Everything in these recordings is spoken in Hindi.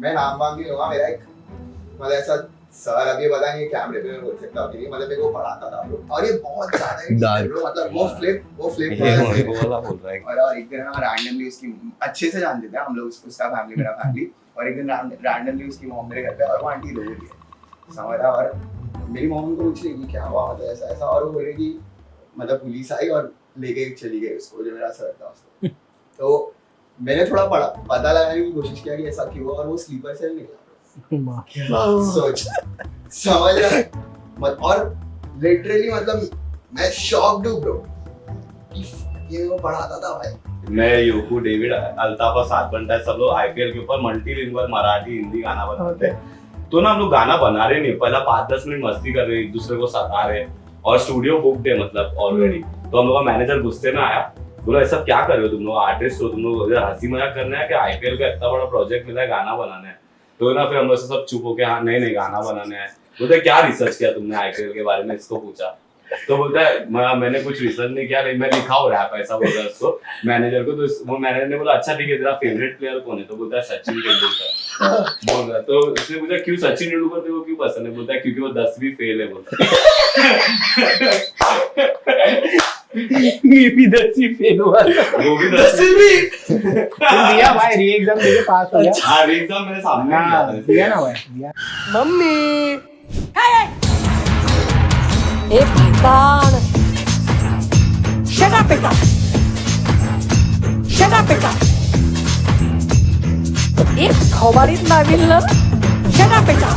मैं नाम वाम नहीं लूंगा, मेरा एक मतलब ऐसा सर अभी पता नहीं कैमरे पे बोल सकता हूँ, मतलब मेरे को पढ़ाता था ब्रो, और ये बहुत ज्यादा ही ब्रो, मतलब वो फ्लिप बोला बोल रहा है। और एक दिन ना रैंडमली उसकी अच्छे से जानते थे हम लोग, उसका फैमिली मेरा फैमिली, और एक दिन रैंडमली उसकी मॉम मेरे घर पे, और वो आंटी रो रही है समझ रहा, और मेरी मॉम को पूछ रही कि क्या हुआ, मतलब ऐसा ऐसा, और वो बोल रही कि मतलब पुलिस आई और लेके चली गई उसको, जो मेरा सर था उसको। तो मैंने थोड़ा पता लगाने की कोशिश किया कि ऐसा क्यों हुआ, और वो स्लीपर से निकला। सोच समझ रहा है मत, और लिटरली मतलब मैं शॉक्ड हूँ ब्रो कि ये वो पढ़ाता था भाई। मैं योकू डेविड अल्ताफ और सात बनता है, सब लोग आईपीएल के ऊपर मल्टीलिंगुअल मराठी हिंदी गाना बनाते हैं। तो ना हम लोग गाना बना रहे नहीं, पहला 5-10 मिनट मस्ती कर रहे, एक दूसरे को सता रहे, और स्टूडियो बुक्ड है मतलब ऑलरेडी। तो हम लोग का मैनेजर गुस्से में आया, बोला ऐसा क्या कर रहे हो तुम लोग, आर्टिस्ट हो तुम लोग, हंसी मजाक करना है कि आईपीएल का इतना बड़ा प्रोजेक्ट मिला है, गाना बनाना है। तो ना फिर हम लोग सब चुप हो के, हाँ नहीं गाना बनाना है। बोलते क्या रिसर्च किया तुमने आईपीएल के बारे में, इसको पूछा। तो बोलता है मैंने कुछ रिसर्च नहीं किया, मैं लिखा हो रहा है, ऐसा बोल रहा है उसको मैनेजर को। तो वो मैनेजर ने बोला अच्छा ठीक है, तेरा फेवरेट प्लेयर कौन है? तो बोलता है सचिन तेंदुलकर बोल रहा है। तो उसने पूछा क्यों सचिन तेंदुलकर तेरे को क्यों पसंद है? बोलता है क्योंकि वो 10वीं फेल है बोलता मैं भी 10वीं फेल हुआ, वो भी 10वीं दिया भाई, री एग्जाम देके पास हो गया। हाँ री एग्जाम मेरे सामने दिया था, दिया ना भाई, दिया। मम्मी ए पैतान, शट अप बेटा, शट अप बेटा, एक खबरीत लाविल ना, शट अप बेटा।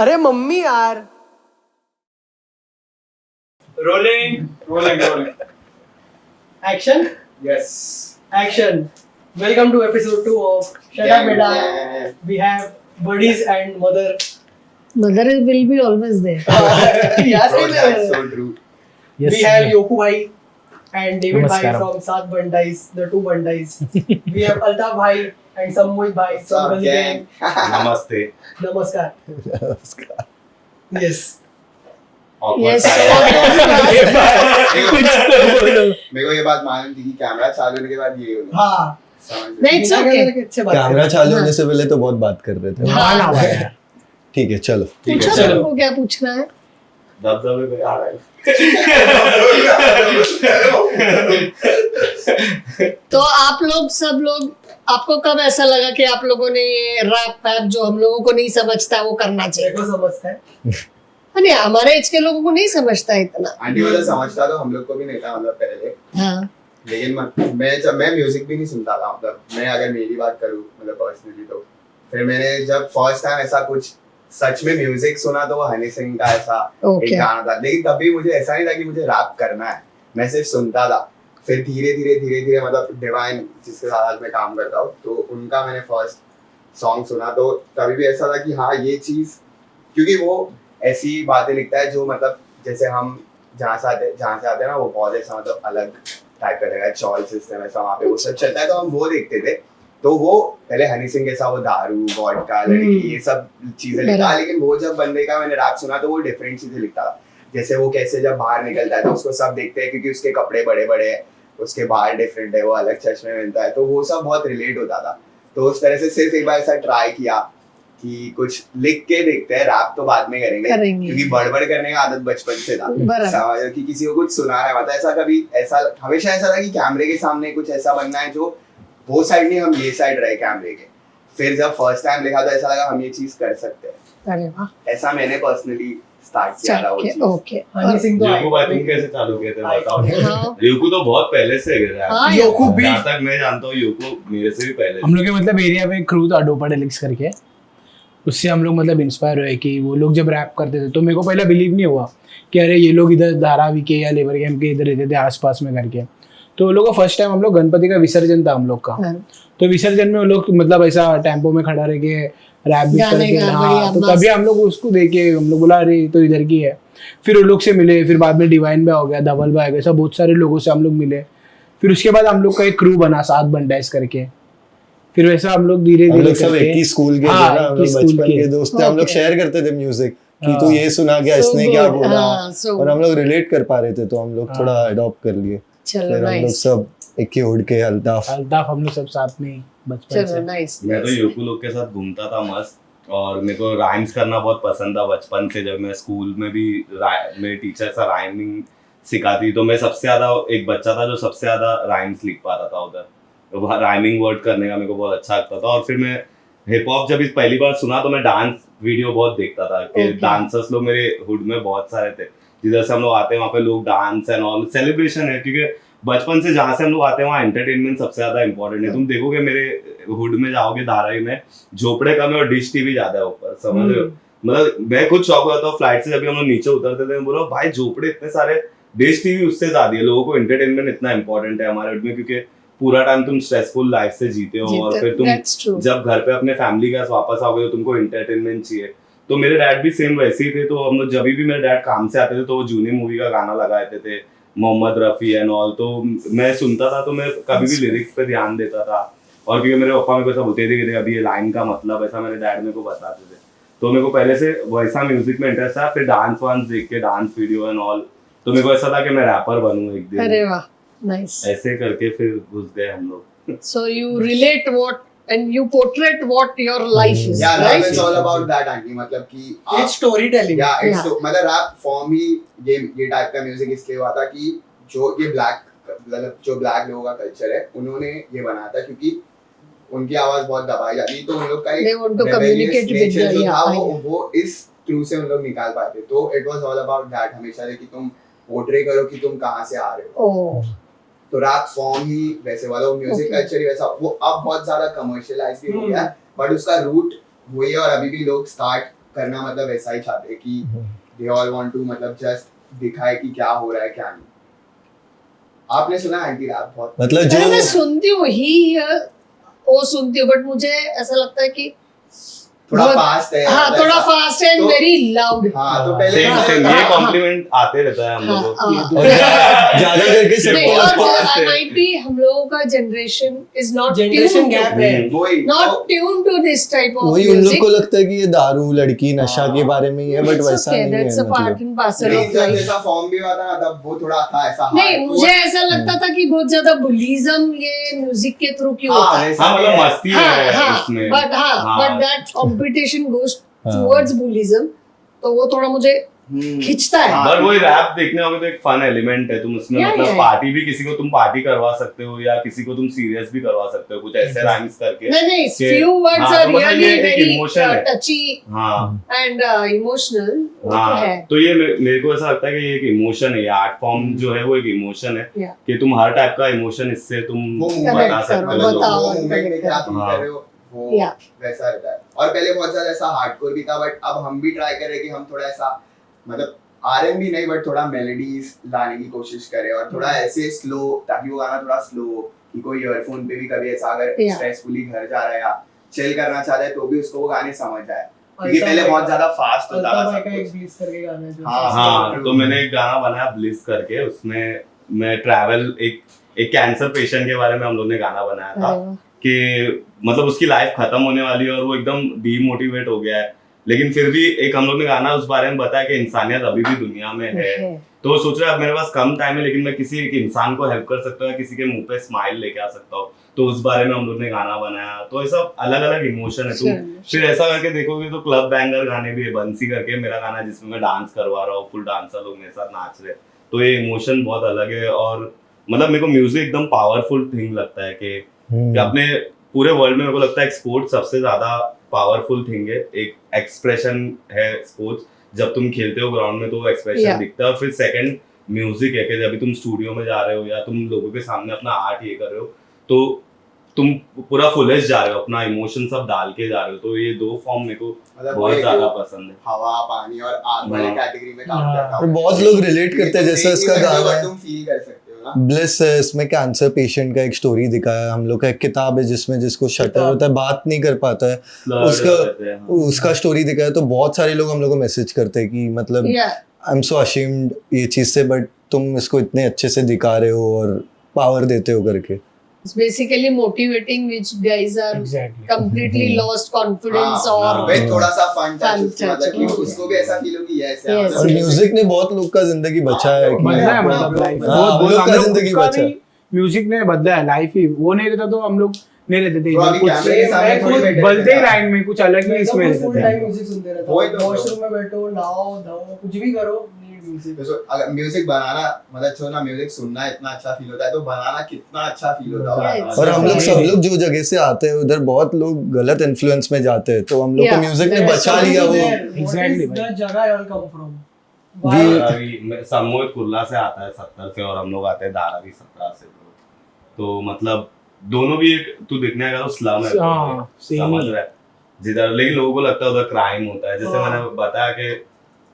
अरे मम्मी यार। Rolling. Action. Yes. Action. Welcome to episode 2 of Shut Up Beta. We have buddies and mother. Mother will be always there. Yes, Bro, that's so true. we have Yoku Bhai and David Bhai Namaskaram. from Saath Bandais, the two Bandais. We have Altaf Bhai and Sammohit Bhai from Sup, Gully gang? Gang. नमस्ते। Namaskar. Yes. Yes. मेरे को ये बात मालूम थी कि कैमरा चालू होने के बाद ये होगा। हाँ. समझ नहीं, it's okay. अच्छे बात कैमरा चालू होने से पहले तो बहुत बात कर रहे थे। हाँ ना भाई। ठीक है चलो। पूछो चलो। तुमको क्या पूछना है? दबदबे पे आ रहा है। तो आप लोग सब लोग, आपको कब ऐसा लगा कि आप लोगों ने ये रैप वैप जो हम लोगों को नहीं समझता वो करना चाहिए? देखो समझता है. नहीं, हमारे एज के लोगों को नहीं समझता इतना। आंटी मतलब समझता तो हम लोग को भी नहीं था मतलब पहले, हाँ। लेकिन मैं म्यूजिक भी नहीं सुनता था, मतलब मैं अगर मेरी बात करूँ मतलब पर्सनली, तो फिर मैंने जब फर्स्ट टाइम ऐसा कुछ सच में म्यूजिक सुना तो वो हनी सिंह का ऐसा एक गाना था, लेकिन कभी मुझे ऐसा नहीं था कि मुझे रैप करना है, मैं सिर्फ सुनता था। फिर धीरे धीरे मतलब डिवाइन जिसके साथ आज मैं काम करता हूँ, तो उनका मैंने फर्स्ट सॉन्ग सुना, तो तभी भी ऐसा था कि हाँ ये चीज, क्योंकि वो ऐसी बातें लिखता है जो मतलब जैसे हम जहाँ से आते हैं ना, वो बहुत ऐसा मतलब अलग टाइप का लगा, चॉल सिस्टम ऐसा वहाँ पे वो सब चलता है, तो हम वो देखते थे। तो वो पहले हनी सिंह के साथ वो दारू वोडका लड़की ये सब चीजें लिखता, लेकिन वो जब बंदे का मैंने रैप सुना तो वो डिफरेंट चीजें लिखता था। जैसे वो कैसे जब बाहर निकलता है तो उसको सब देखते हैं क्योंकि उसके कपड़े बड़े बड़े हैं, उसके बाल डिफरेंट है, वो अलग चश्मे में मिलता है, तो वो सब बहुत रिलेट होता था। तो उस तरह से सिर्फ एक बार ऐसा ट्राई किया कि कुछ लिख के देखते हैं, रैप तो बाद में करेंगे क्योंकि बड़बड़ करने का आदत बचपन से था, समझ कि किसी को कुछ सुना है, मतलब ऐसा कभी ऐसा हमेशा ऐसा था कि कैमरे के सामने कुछ ऐसा बनना है जो वो साइड नहीं, हम ये साइड रहे कैमरे के। फिर जब फर्स्ट टाइम लिखा तो ऐसा लगा हम ये चीज कर सकते हैं। अरे वाह, ऐसा मैंने पर्सनली स्टार्ट किया था वो चीज। ओके। हनी सिंह तो योकू भाई तुम कैसे चालू किए थे बताओ? हाँ। योकू तो बहुत पहले से है, हाँ, योकू भी जहाँ तक मैं जानता हूँ योकू मेरे से भी पहले। हम लोग के मतलब एरिया में क्रू था डोपा डेलिक्स करके, उससे हम लोग मतलब इंस्पायर हुए कि वो लोग जब रैप करते थे तो मेरे को पहले बिलीव नहीं हुआ कि अरे ये लोग इधर धारावी के या लेबर कैंप के इधर रहते थे आसपास में करके। तो वो लोग का फर्स्ट टाइम हम लोग गणपति का विसर्जन था हम लोग का, तो विसर्जन में वो लोग मतलब ऐसा टेम्पो में खड़ा रह के रैप भी करके, हाँ, तो तभी हम लोग उसको देखे, हम लोग बोला अरे तो इधर की है। फिर वो लोग से मिले, फिर बाद में डिवाइन भी हो गया, धवल भी आ गया, ऐसा बहुत सारे लोगों से हम लोग मिले। फिर उसके बाद हम लोग का एक क्रू बना साथ बंडाइस करके, फिर वैसा हम लोग धीरे धीरे सब एक ही स्कूल के थे ना, हम लोग बचपन के दोस्त थे, हम लोग शेयर करते थे म्यूजिक कि तू ये सुना क्या, इसने क्या बोला, और हम लोग रिलेट कर पा रहे थे, तो हम लोग थोड़ा अडॉप्ट कर लिए। फिर हम लोग सब एक ही उड़ के अल्ताफ हम लोग सब साथ में बचपन चलो से। नाइस मैं तो यूकू लोग के साथ घूमता था मस्त, और मेरे को राइम्स करना बहुत पसंद था बचपन से। जब मैं स्कूल में भी मेरे टीचर सा राइमिंग सिखाती, तो मैं सबसे ज्यादा एक बच्चा था जो सबसे ज्यादा राइम्स लिख पाता था उधर। तो राइमिंग वर्ड करने का मेरे को बहुत अच्छा लगता था। और फिर मैं हिप हॉप जब पहली बार सुना तो मैं डांस वीडियो बहुत देखता था कि Okay. डांसर्स लोग मेरे हुड में बहुत सारे थे, जिधर से हम लोग आते हैं वहाँ पे लोग डांस एंड ऑल सेलिब्रेशन है, क्योंकि बचपन से जहाँ से हम लोग आते हैं वहाँ एंटरटेनमेंट सबसे ज्यादा इंपॉर्टेंट है। तुम देखोगे मेरे हुड में जाओगे धारावी में, झोपड़े कम है और डिश टीवी ज्यादा है ऊपर, समझ रहे हो? मतलब मैं खुद शौक होता हूँ फ्लाइट से जब भी हम लोग नीचे उतरते थे, बोलो भाई झोपड़े इतने सारे, डिश टीवी उससे ज्यादा है। लोगों को एंटरटेनमेंट इतना इंपॉर्टेंट है हमारे हुड में, क्योंकि पूरा टाइम तुम स्ट्रेसफुल लाइफ से जीते हो, और फिर तुम जब घर पे अपने फैमिली के साथ वापस आओगे तो तुमको एंटरटेनमेंट चाहिए। तो मेरे डैड भी सेम वैसे ही थे। तो हम लोग जब भी मेरे डैड काम से आते थे तो वो जूनी मूवी का गाना लगाते थे, मोहम्मद रफी एंड ऑल। तो मैं सुनता था, तो मैं कभी भी लिरिक्स पे ध्यान देता था। और क्योंकि मेरे पापा मेरे को ऐसा बोलते थे कि अभी ये लाइन का मतलब ऐसा, मेरे डैड मेरे को बताते थे। तो मेरे को पहले से वैसा म्यूजिक में इंटरेस्ट था। फिर डांस वांस देख के, डांस वीडियो एंड ऑल, तो मेरे को ऐसा था कि मैं रैपर बनूं एक दिन। अरे वाह नाइस ऐसे करके फिर घुस गए हम लोग। So you relate what and you portray what your life is, Yeah, right? it's all about that, aunty. मतलब कि It's storytelling. yeah, it's Yeah. मतलब रैप फॉर्म ही ये टाइप का म्यूजिक इसलिए हुआ था कि जो ये ब्लैक लोगों का कल्चर है, उन्होंने ये बनाया था क्योंकि उनकी आवाज बहुत दबाई जाती, तो उन लोग का They want to rebellious communicate with nature the- जो था yeah, वो इस थ्रू से उन लोग निकाल पाते। तो it was all about that हमेशा से, कि तुम पोर्ट्रे करो कि तुम कहाँ से आ रहे हो। Oh, तो रैप फॉर्म ही वैसे वाला, वो म्यूजिक Okay. कल्चर ही वैसा। वो अब बहुत ज्यादा कमर्शियलाइज भी हो गया है, बट उसका रूट वही है। और अभी भी लोग स्टार्ट करना मतलब वैसा ही चाहते हैं कि दे ऑल वांट टू मतलब जस्ट दिखाए कि क्या हो रहा है क्या नहीं। आपने सुना एंटी रैप बहुत? मतलब जो अरे मैं सुनती हूँ ही वो सुनती हूँ, बट मुझे ऐसा लगता है कि थोड़ा बहुत- फास्ट है, हाँ मतलब थोड़ा ऐसा- फास्ट एंड तो- वेरी लाउड। हाँ, तो पहले सेम हाँ, सेम हाँ, ये हाँ, कॉम्प्लीमेंट आते रहता है हम लोगों को। और ज्यादा करके सबको नहीं, लगता है और might be हम लोगों का generation is not Generation gap है। वही नॉट तो- tune to this type of वही उन लोग म्यूजिक। को लगता है कि ये दारू लड़की नशा के बारे में ही है, बट वैसा नहीं है। दैट्स अ पार्ट मतलब एंड पार्सल नहीं, ऑफ जब लाइफ। जैसा फॉर्म भी हुआ था ना, तब वो थोड़ा था ऐसा नहीं, hardcore। मुझे ऐसा लगता था कि बहुत ज्यादा बुलिज्म ये म्यूजिक के थ्रू क्यों होता है। हाँ मतलब मस्ती है इसमें। बट हाँ। बट दैट कंपटीशन गोस हाँ। टुवर्ड्स बुलिज्म, तो वो थोड़ा मुझे खींचता है। बट वही रैप देखने होगे तो एक फन एलिमेंट है। तुम उसमें Yeah, मतलब yeah. पार्टी भी, किसी को तुम पार्टी करवा सकते हो या किसी को तुम सीरियस भी करवा सकते हो, कुछ ऐसे राइम्स करके। नहीं, कि- few words हाँ, are तो मतलब really ये एक very emotion है। touchy हाँ and emotional, वो तो हाँ, है। तो ये मेरे को ऐसा लगता है कि ये एक इमोशन है। ये आर्ट फॉर्म जो है वो एक इमोशन है, Yeah. कि तुम हर टाइप का इमोशन इससे तुम वो बता movement सकते करो, हो मतलब बताओ, वो movement में क्या feel हाँ। कर रहे हो, वो Yeah. वैसा रहता है। और पहले बहुत ज्यादा ऐसा हार्डकोर भी था, बट अब हम भी ट्राई कर रहे हैं कि हम थोड़ा ऐसा मतलब R&B नहीं, बट थोड़ा मेलोडीज लाने की कोशिश करें, और थोड़ा ऐसे स्लो, ताकि वो गाना थोड़ा स्लो हो कि कोई ईयरफोन पे भी कभी ऐसा अगर Yeah. स्ट्रेसफुली घर जा रहा है या चिल करना चाहता है तो भी उसको वो गाने समझ आए, क्योंकि पहले बहुत ज्यादा फास्ट होता अल्ता था भाई सब का एक कुछ। ब्लिस करके गाना है जो हाँ, हाँ, तो मैंने एक गाना बनाया ब्लिस करके। उसमें मैं ट्रैवल, एक कैंसर पेशेंट के बारे में हम लोग ने गाना बनाया था, अरे वाह। कि मतलब उसकी लाइफ खत्म होने वाली है और वो एकदम डीमोटिवेट हो गया है, लेकिन फिर भी एक हम लोग ने गाना उस बारे में बताया कि इंसानियत अभी भी दुनिया में है। तो वो सोच रहा है अब मेरे पास कम टाइम है, लेकिन मैं किसी एक इंसान को हेल्प कर सकता हूँ या किसी के मुंह पे स्माइल लेके आ सकता हूँ। तो उस बारे में हम लोग ने गाना बनाया। तो ऐसा अलग अलग इमोशन है। तुम फिर ऐसा करके देखोगे तो क्लब बैंगर गाने भी है, बंसी करके मेरा गाना जिसमें मैं डांस करवा रहा हूँ, फुल डांसर लोग मेरे साथ नाच रहे। तो ये इमोशन बहुत अलग है। और मतलब मेरे को म्यूजिक एकदम पावरफुल थिंग लगता है कि अपने पूरे वर्ल्ड में मेरे को लगता है स्पोर्ट्स सबसे ज्यादा पावरफुल थिंग है। एक एक्सप्रेशन है स्पोर्ट्स, जब तुम खेलते हो ग्राउंड में तो वो एक्सप्रेशन Yeah. दिखता है। और फिर सेकंड म्यूजिक है कि जब तुम स्टूडियो में जा रहे हो या तुम लोगों के सामने अपना आर्ट ये कर रहे हो, तो तुम पूरा फुलेज जा रहे हो, अपना इमोशन सब डाल के जा रहे हो। तो ये दो फॉर्म मेरे को मतलब बहुत वही ज्यादा जो पसंद है। हवा, पानी और आग वाली हाँ। कैटेगरी में काम हाँ। करता और हूँ। बहुत लोग relate करते हैं, ये तो जैसे देख इसका नहीं सकते हो, गाना but है। तुम फील कर सकते हो ना। ब्लिस है, इसमें कैंसर पेशेंट का एक स्टोरी दिखाया है। हम लोग का एक किताब है जिसमें जिसको शटर होता है, बात नहीं कर पाता है, Slurred उसका रहते हैं, हाँ। उसका स्टोरी दिखाया। तो बहुत सारे लोग हम लोग को मैसेज करते हैं कि मतलब Yeah. I am so ashamed ये चीज से, बट तुम इसको इतने अच्छे से दिखा रहे हो और पावर देते हो करके। It's basically motivating which guys are Exactly. completely lost confidence हाँ, और भाई थोड़ा सा फन टच Fun उसके touch, मतलब कि okay. उसको भी ऐसा फील हो कि यस Yes. और म्यूजिक ने बहुत लोग का जिंदगी बचाया है कि बदला है हाँ, मतलब लाइफ हाँ, हम लोग का जिंदगी बचा है। म्यूजिक ने बदला है लाइफ ही। वो नहीं रहता तो हम लोग नहीं रहते थे तो अभी कुछ कैमरे के सामने मैं थोड़ी खुद बैठे बोलते ही रहते हैं। लाइन में कुछ अलग ही मैं तो इसमें फुल रहते टाइम थे म्यूजिक सुनते रहता वही हूँ तो वॉशरूम में बैठो नहाओ धो कुछ भी करो नीड म्यूजिक तो अगर म्यूजिक बनाना मतलब सुनना म्यूजिक सुनना इतना अच्छा फील होता है तो बनाना कितना अच्छा फील होता होगा। Yeah, और हम लोग सब Exactly. लोग जो जगह से आते हैं उधर बहुत लोग गलत इन्फ्लुएंस में जाते हैं तो हम लोग को Yeah, म्यूजिक ने there is बचा लिया वो Exactly, द भाई। जगह आई कम फ्रॉम अभी सम्मोहित कुर्ला से आता है 70 से और हम लोग आते हैं धारावी 17 से तो मतलब दोनों भी एक तू देखने का तो स्लम है हाँ, same समझ ही। रहा है जिधर लेकिन लोगों को लगता है उधर क्राइम होता है जैसे हाँ। मैंने बताया कि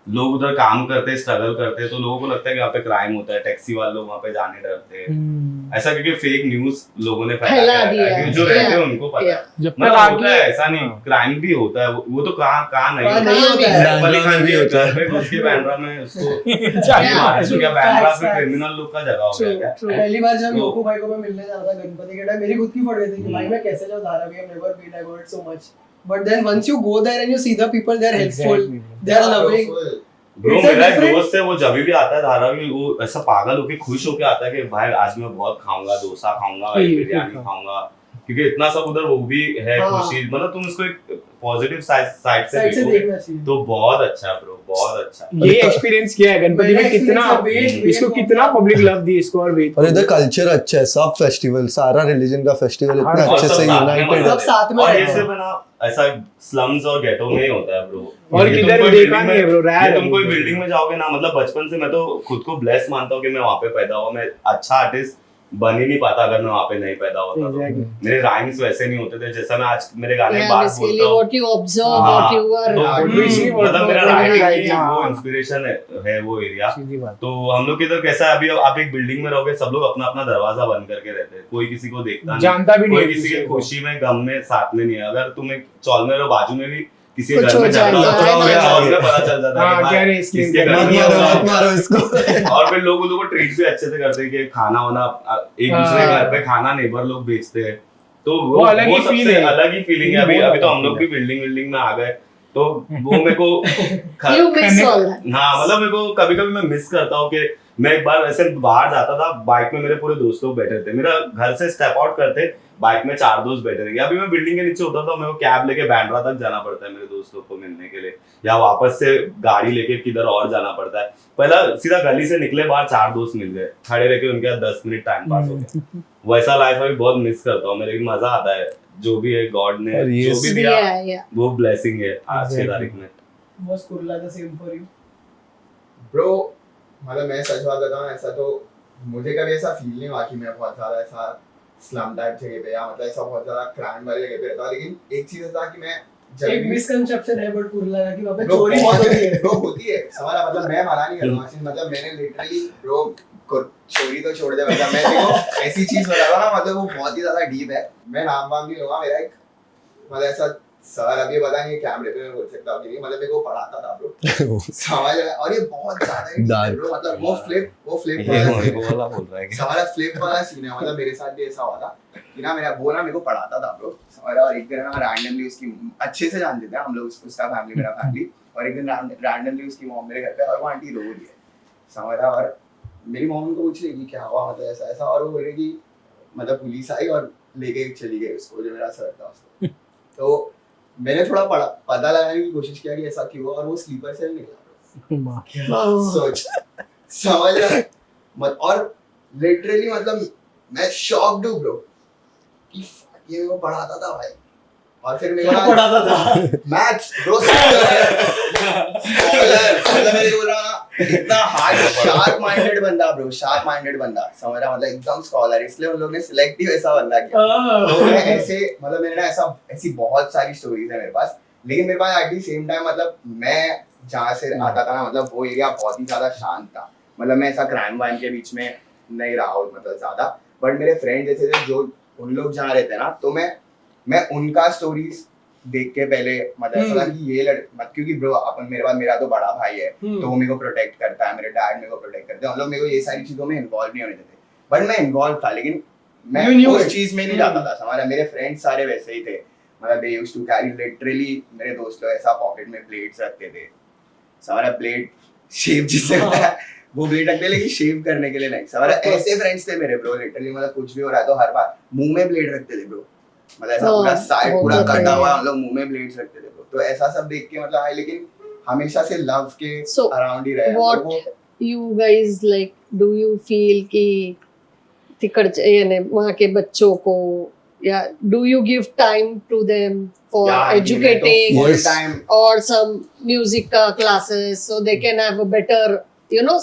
लोग उधर काम करते हैं स्ट्रगल करते हैं तो लोगों को लगता है कि यहाँ पे क्राइम होता है टैक्सी वाले लोग वहाँ पे जाने डरते हैं ऐसा क्योंकि फेक न्यूज लोगों ने फैला फैला दिया है है। जो रहते हैं Yeah. उनको पता है Yeah. जब तक मतलब होता है आगे ऐसा नहीं हाँ। क्राइम भी होता है वो तो कहाँ नहीं कहाँ होता नहीं होता है। सैफ अली खान बैंड्रा में भी के होता है। घर पे घुस के बैंड्रा में उसको चाहिए मारा true, तो क्या बैंड्रा facts, पे facts. क्रिमिनल लोग का जगह हो गया क्या True. पहली बार जब तो- लोको भाई को मैं मिलने जाना था गणपति के टाइम मेरी खुद की फट गई थी कि भाई हम्म। मैं कैसे जाऊं Dharavi I never been I got so much but then once you go there and you see the people they are helpful Exactly. They are loving bro It's a मेरा एक different- दोस्त है वो जब भी आता है धारावी वो ऐसा पागल होके खुश होके आता है कि भाई आज मैं बहुत खाऊंगा डोसा खाऊंगा ये बिरयानी हाँ। खाऊंगा क्योंकि इतना सब उधर वो भी है हाँ। खुशी मतलब तुम इसको एक पॉजिटिव साइड साइड से देखो देखना चाहिए तो बहुत अच्छा है ब्रो बहुत अच्छा ये एक्सपीरियंस किया है गणपति में मैंने कितना experience किया, इसको वेट कितना पब्लिक लव दी इसको और वेट और इधर कल्चर अच्छा है सब फेस्टिवल सारा रिलीजन का फेस्टिवल इतना और अच्छे सब से साथ में यूनाइटेड सब साथ में और रहते ये हैं। सिर्फ है ना ऐसा स्लम्स और गेटो में ही होता है ब्रो और ये किधर तुम कोई देखा building नहीं है में- bro, rare ये है तुम कोई वो। बिल्डिंग में जाओगे ना मतलब बचपन से मैं तो खुद को ब्लेस मानता हूँ कि मैं वहाँ पे पैदा हुआ मैं अच्छा आर्टिस्ट बन ही नहीं पाता अगर मैं वहाँ पे नहीं पैदा होता तो Exactly. मेरे राइम्स वैसे नहीं होते थे जैसा मैं आज मेरे गाने में Yeah, बात basically बोलता हूँ what you observe, हाँ, what you are. तो मतलब मेरा what you राइटिंग write, ही हाँ। वो इंस्पिरेशन है वो एरिया सीधी बात तो हम लोग इधर कैसा है अभी आप एक बिल्डिंग में रहोगे सब लोग अपना अपना दरवाजा बंद करके रहते हैं कोई किसी को देखता नहीं जानता भी नहीं कोई है किसी किसी की को। खुशी में गम में साथ में नहीं है अगर तुम एक चौल में रहो बाजू में भी किसी के कुछ घर में हो झगड़ा जाएगा, होता है, है ना? चौल में पता चल जाता है हाँ, कि क्या भाई रे इसके इसके घर मत में मारो होगा। मत मारो इसको और फिर लोग उन लोगों को ट्रीट भी अच्छे से करते हैं कि खाना वाना एक दूसरे के घर पे खाना नेबर लोग बेचते हैं तो वो अलग ही सबसे feel है। अलग ही फीलिंग है अभी बहुत अभी तो अलग हम लोग feel भी बिल्डिंग में आ गए तो वो मेरे को You miss all that. हाँ मतलब मेरे को कभी कभी मैं मिस करता हूँ कि मैं एक बार ऐसे बाहर जाता था बाइक में मेरे पूरे दोस्त लोग बैठे थे मेरा घर से स्टेप आउट करते बाइक में 4 दोस्त बैठे थे अभी मैं बिल्डिंग के नीचे उतरता हूँ मेरे को कैब लेके बैंड्रा तक जाना पड़ता है मेरे दोस्तों को मिलने के लिए या वापस से गाड़ी लेके किधर और जाना पड़ता है पहला सीधा गली से निकले बाहर 4 दोस्त मिल गए खड़े रह के उनके साथ 10 मिनट टाइम पास हो गया वैसा लाइफ अभी बहुत मिस करता हूँ मेरे को मजा आता है जो भी है गॉड ने और ये जो भी दिया Yeah, yeah. वो ब्लेसिंग है आज की Exactly. तारीख में was Kurla the same for you bro मतलब मैं सच बात बताऊं ऐसा तो मुझे कभी ऐसा फील नहीं हुआ कि मैं बहुत ज्यादा ऐसा स्लम टाइप जगह पे या मतलब ऐसा बहुत ज्यादा क्राइम वाली जगह पे रहता लेकिन एक चीज था कि मैं जब एक भी मिसकंसेप्शन है बट कुर्ला का कि वहाँ पे ब्रो चोरी बहुत होती है ब्रो होती है सवाल मतलब मैं मना नहीं कर रहा हूँ मतलब मैंने लिटरली ब्रो चोरी तो छोड़ दे मतलब मैं देखो ऐसी चीज बता रहा हूँ ना मतलब वो बहुत ही ज्यादा डीप है मैं नाम वाम नहीं लूंगा मेरा एक मतलब ऐसा सर अभी पता नहीं कैमरे पे मैं बोल सकता हूँ कि नहीं मतलब मेरे को पढ़ाता था ब्रो समझ रहा है और ये बहुत ज्यादा ही deep है ब्रो मतलब वो फ्लिप वाला बोल रहा है कि हमारा फ्लिप वाला सीन है मतलब मेरे साथ भी ऐसा हुआ था कि ना मेरा वो ना मेरे को पढ़ाता था ब्रो और एक दिन ना रैंडमली उसकी अच्छे से जानते थे हम लोग उसका फैमिली मेरा फैमिली और एक दिन रैंडमली उसकी मॉम मेरे घर पे और वो आंटी रो रही है समझ रहा और मेरी मॉम को पूछ रही कि क्या हुआ मतलब ऐसा ऐसा और वो बोल रही कि मतलब पुलिस आई और लेके चली गई उसको जो मेरा सर था उसको तो मैंने थोड़ा पता लगाने की कोशिश किया कि ऐसा क्यों हुआ और वो स्लीपर से निकला सोच समझ रहा है मत और लिटरली मतलब मैं शॉक्ड हूँ ब्रो कि fuck, ये मेरे को पढ़ाता था भाई और फिर मेरे को पढ़ाता था मैथ्स ब्रो मतलब मेरे को ना इतना हार्ड शार्प माइंडेड बंदा ब्रो शार्प माइंडेड बंदा समझ रहा मतलब एकदम स्कॉलर इसलिए उन लोगों ने सिलेक्टिव ऐसा बंदा किया तो मैं ऐसे मतलब मैंने ना ऐसा ऐसी बहुत सारी स्टोरीज है मेरे पास लेकिन मेरे पास एट द सेम टाइम मतलब मैं जहाँ से आता था ना मतलब वो एरिया बहुत ही ज्यादा शांत था मतलब मैं ऐसा क्राइम वाइम के बीच में नहीं रहा हूँ मतलब ज्यादा बट मेरे फ्रेंड जैसे थे जो उन लोग जहाँ रहते हैं ना तो मैं उनका स्टोरीज देख के पहले मतलब ऐसा लगा कि ये क्योंकि ब्रो अपन मेरा तो बड़ा भाई है तो वो मेरे को प्रोटेक्ट करता है मेरे डैड मेरे को प्रोटेक्ट करते हैं हम लोग मेरे को ये सारी चीजों में इन्वॉल्व नहीं होने देते बट मैं इन्वॉल्व था लेकिन मैं उस चीज में नहीं जाता था हमारा मेरे फ्रेंड्स सारे वैसे ही थे मतलब they used to carry literally मेरे दोस्त लोग ऐसा पॉकेट में ब्लेड्स रखते थे हमारा ब्लेड शेव जिससे होता है वो ब्लेड रखते लेकिन शेव करने के लिए नहीं हमारा ऐसे फ्रेंड्स थे मेरे ब्रो लिटरली मतलब कुछ भी हो रहा है तो हर बार मुंह में ब्लेड रखते थे ब्रो मतलब ऐसा हाँ, पूरा साइड वो पूरा तो कटा है। हुआ है, हम लोग मुंह में ब्लेड्स रखते थे तो ऐसा सब देख के मतलब है, लेकिन हमेशा से लव के So, अराउंड ही रहे हम what लोग वो। you guys like, do you feel कि तिकड़चे यानी वहाँ के बच्चों को या do you give time to them for Yeah, I mean, educating full Yes. time or some music classes so they can have a better, you know,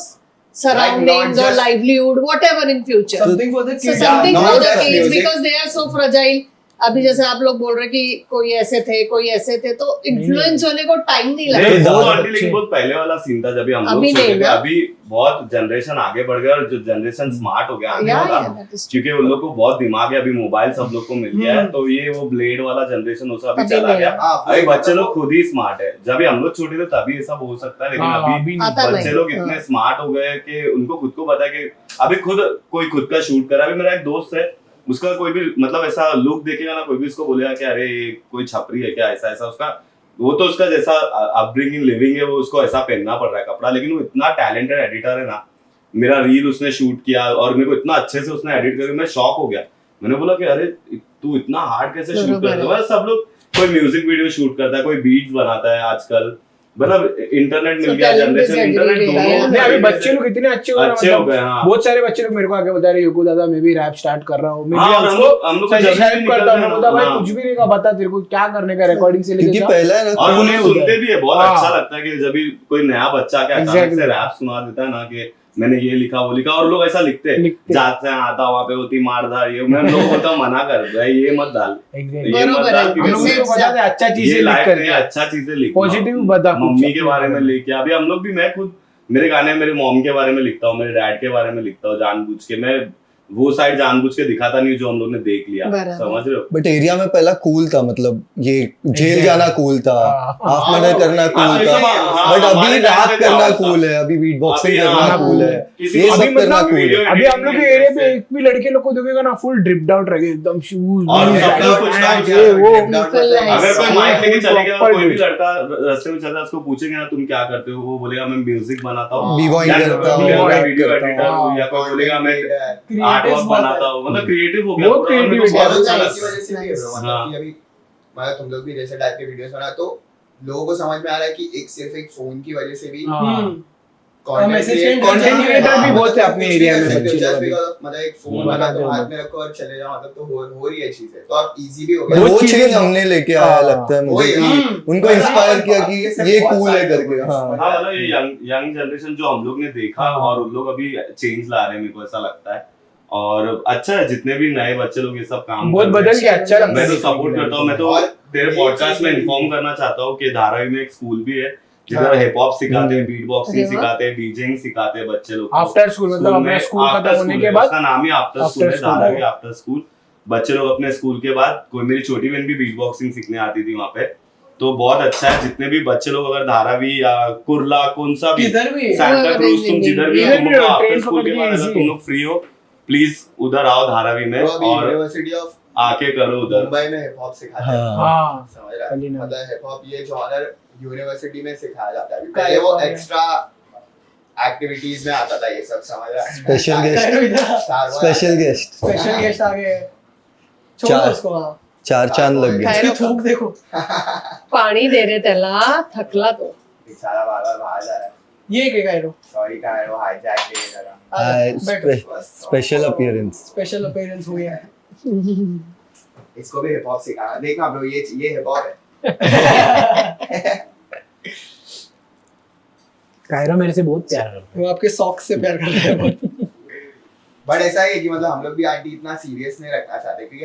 surroundings or just- livelihood, whatever in future. Something for the So kids. something not for the just kids music. because they are so fragile. अभी जैसे आप लोग बोल रहे कि कोई ऐसे थे कोई ऐसे थे तो इन्फ्लुएंस होने को टाइम नहीं नहीं, लगता। वो ज़्यादा आंटी लेकिन बहुत पहले वाला सीन था जब हम लोग अभी छोटे नहीं थे। ना। अभी बहुत जनरेशन आगे बढ़ गया और जो जनरेशन स्मार्ट हो गया आने Yeah, वाला, yeah, that is true. क्योंकि उन लोग को बहुत दिमाग है, अभी मोबाइल सब लोग को मिल गया है, तो ये वो ब्लेड वाला जनरेशन उसका अभी अभी चला नहीं। गया। हाँ, अभी मतलब बच्चे लोग खुद ही स्मार्ट है। जब हम लोग छोटे थे तभी ये सब हो सकता है, लेकिन हाँ, अभी अभी आता नहीं। बच्चे नहीं। लोग इतने स्मार्ट हो गए कि उनको खुद को पता है कि अभी कोई खुद का शूट करा। अभी मेरा एक दोस्त है, उसका कोई भी मतलब ऐसा लुक देखेगा ना, कोई भी उसको बोलेगा कि अरे ये कोई छपरी है क्या, ऐसा ऐसा उसका वो तो उसका जैसा अपब्रिंगिंग लिविंग है वो उसको ऐसा पहनना पड़ रहा है कपड़ा, लेकिन वो इतना टैलेंटेड एडिटर है ना। मेरा रील उसने शूट किया और मेरे को इतना अच्छे से उसने एडिट करके मैं शॉक हो गया। मैंने बोला कि अरे तू इतना हार्ड कैसे शूट बरोबर करता है। है। सब लोग कोई म्यूजिक वीडियो शूट करता है, कोई बीट्स बनाता है आजकल, मतलब इंटरनेट मिल So गया, talent is generation internet everywhere, दोनों yeah. नहीं, अभी बच्चे लोग इतने अच्छे हो रहे हैं, अच्छे हो मतलब गए। हाँ बहुत सारे बच्चे लोग मेरे को आके बता रहे युको दादा मैं भी रैप स्टार्ट कर रहा हूँ, मैं हाँ, भी और हम लोग को सजेस्ट जल्दी करता निकलते हूँ। हैं मैं बोलता भाई हाँ। कुछ भी नहीं का बता तेरे को क्या करने का, रिकॉर्डिंग से लेके क्योंकि सब। पहला है ना और कौन उन्हें है सुनते उधर? भी है, बहुत हाँ। अच्छा लगता है कि जब भी कोई नया बच्चा के अचानक Exactly. से रैप सुना देता है ना कि मैंने ये लिखा वो लिखा, और लोग ऐसा लिखते हैं जाते हैं आता वहाँ पे होती मारधार, ये मैं लोग बोलता माना कर भाई ये मत डाल, Exactly. ये मत बरोबर डाल है। हम लोग क्योंकि उसको बताते हैं अच्छा ये चीजें लिख लाइफ में करके, अच्छा चीजें लिख, पॉजिटिव बता कुछ मम्मी के अपने बारे में बारे में। लिख, अभी हम लोग भी, मैं खुद मेरे गाने मेरे मॉम के बारे में लिखता हूँ, मेरे डैड के बारे में लिखता हूँ जानबूझ के। मैं वो साइड जानबूझ के दिखाता नहीं जो हम लोग ने देख लिया, बराबर। समझ रहे हो। बट एरिया में पहला कूल था, मतलब ये जेल Exactly. जाना कूल था, हाँ, हाफ मर्डर करना हाँ, कूल ये था, सब, हाँ, बट हमारे अभी time रैप पे करना था। कूल है, अभी बीट बॉक्सिंग अभी करना हाँ, कूल है, किसी ये को सब अभी करना मतलब कूल है। अभी हम लोग के एरिया पे एक भी लड़के लोग को देखोगे ना फुल ड्रिप्ड आउट रहेगा एकदम, शूज और सब लोग कुछ टाइम ये वो अगर कोई माइक लेके चले गया, Proper कोई भी dude. लड़का रास्ते में चल रहा है, उसको पूछेंगे ना तुम क्या करते हो, वो बोलेगा मैं म्यूजिक बनाता हूँ, B-boy या करता हूँ, बोलेगा मैं rap वीडियो करता एडिटर हूँ। हूँ, या कोई बोलेगा मैं आर्ट वर्क बनाता हूँ, मतलब क्रिएटिव हो गया बहुत पूरा, मेरे को creativity बहुत है। अच्छा इसी लगता है। वजह से भी है bro, हाँ। मतलब कि अभी मतलब तुम लोग भी जैसे टाइप के वीडियोस बना तो लोगों को समझ में आ रहा है कि एक सिर्फ एक फोन की वजह से भी assistant content creator भी बहुत है अपने area में बच्चे बच्चे लोग अभी। मतलब एक फोन बना वाला दो तो हाथ लोग। में रखो और चले जाओ, मतलब तो हो रही है चीजें, तो अब इजी भी हो भाई गया। वो चीज़ें चीज जो- हमने लेके आया हाँ। लगता है मुझे वही, कि उनको वही, इंस्पायर किया अब ये सब कि ये बहुत कूल है सारे करके। लोग हैं, हाँ हाँ, मतलब ये यंग जनरेशन जो हम लोग ने देखा हाँ। और उन लोग अभी चेंज ला रहे हैं, मेरे को ऐसा लगता है। और अच्छा है जितने भी नए बच्चे लोग ये सब काम बहुत कर रहे हैं। बदल के अच्छा लगता मैं है तो देखने सपोर्ट के लिए। करता हूँ। मैं तो और तेरे ये पॉडकास्ट चीज़ में भी- इन्फॉर्म करना चाहता हूँ कि धारावी में एक स्कूल भी है जिधर हाँ। हिप हॉप सिखाते हैं, बीट बॉक्सिंग अरे वाह। सिखाते हैं, डीजेइंग सिखाते हैं बच्चे लोग को। आफ्टर स्कूल मतलब अपना में स्कूल after खत्म होने school के है, बाद उसका नाम ही आफ्टर after स्कूल है, school धारावी है। After school. बच्चे लोग अपने स्कूल के बाद, कोई मेरी छोटी बहन भी बीट बॉक्सिंग सीखने आती थी वहाँ पे, तो बहुत अच्छा है। जितने भी बच्चे लोग अगर धारावी या कुर्ला कौन सा भी किधर भी सांता क्रूज तुम जिधर भी हो, इधर तुम भी लोग हो, आफ्टर train स्कूल के पकड़ के बाद अगर easy तुम है। लोग फ्री हो प्लीज उधर आओ धारावी में तो अभी और यूनिवर्सिटी ऑफ आके करो उधर। मुंबई में हिप हॉप सिखाते हैं, हाँ हाँ समझ रहा है, अली ना। मतलब हिप हॉप ये जॉनर यूनिवर्सिटी में सिखाया जाता है। पहले वो एक्स्ट्रा एक्टिविटीज में आता था ये सब, समझ रहा है। Special guest, star special guest, special guest आ गए, छोड़ चार। दो उसको। हाँ, चार चांद लग गए। काय इसकी थूक देखो, पाणी दे रे त्याला, थकला तो। बेचारा बार-बार बाहर जा रहा है। ये क्या कह रहे हो? सॉरी का है वो हाईजैक ले जरा। हाय, बैठो, स्पेशल अपीयरेंस। स्पेशल अपीयरेंस हुई है। इसको भी हिप हॉप सिखाना, देखना ब्रो, ये हिप हॉप है। कायरो मेरे से बहुत प्यार करता वो आपके सॉक्स से प्यार करते हैं बहुत। बट ऐसा है कि मतलब हम लोग भी आंटी इतना सीरियस नहीं रखना चाहते, क्योंकि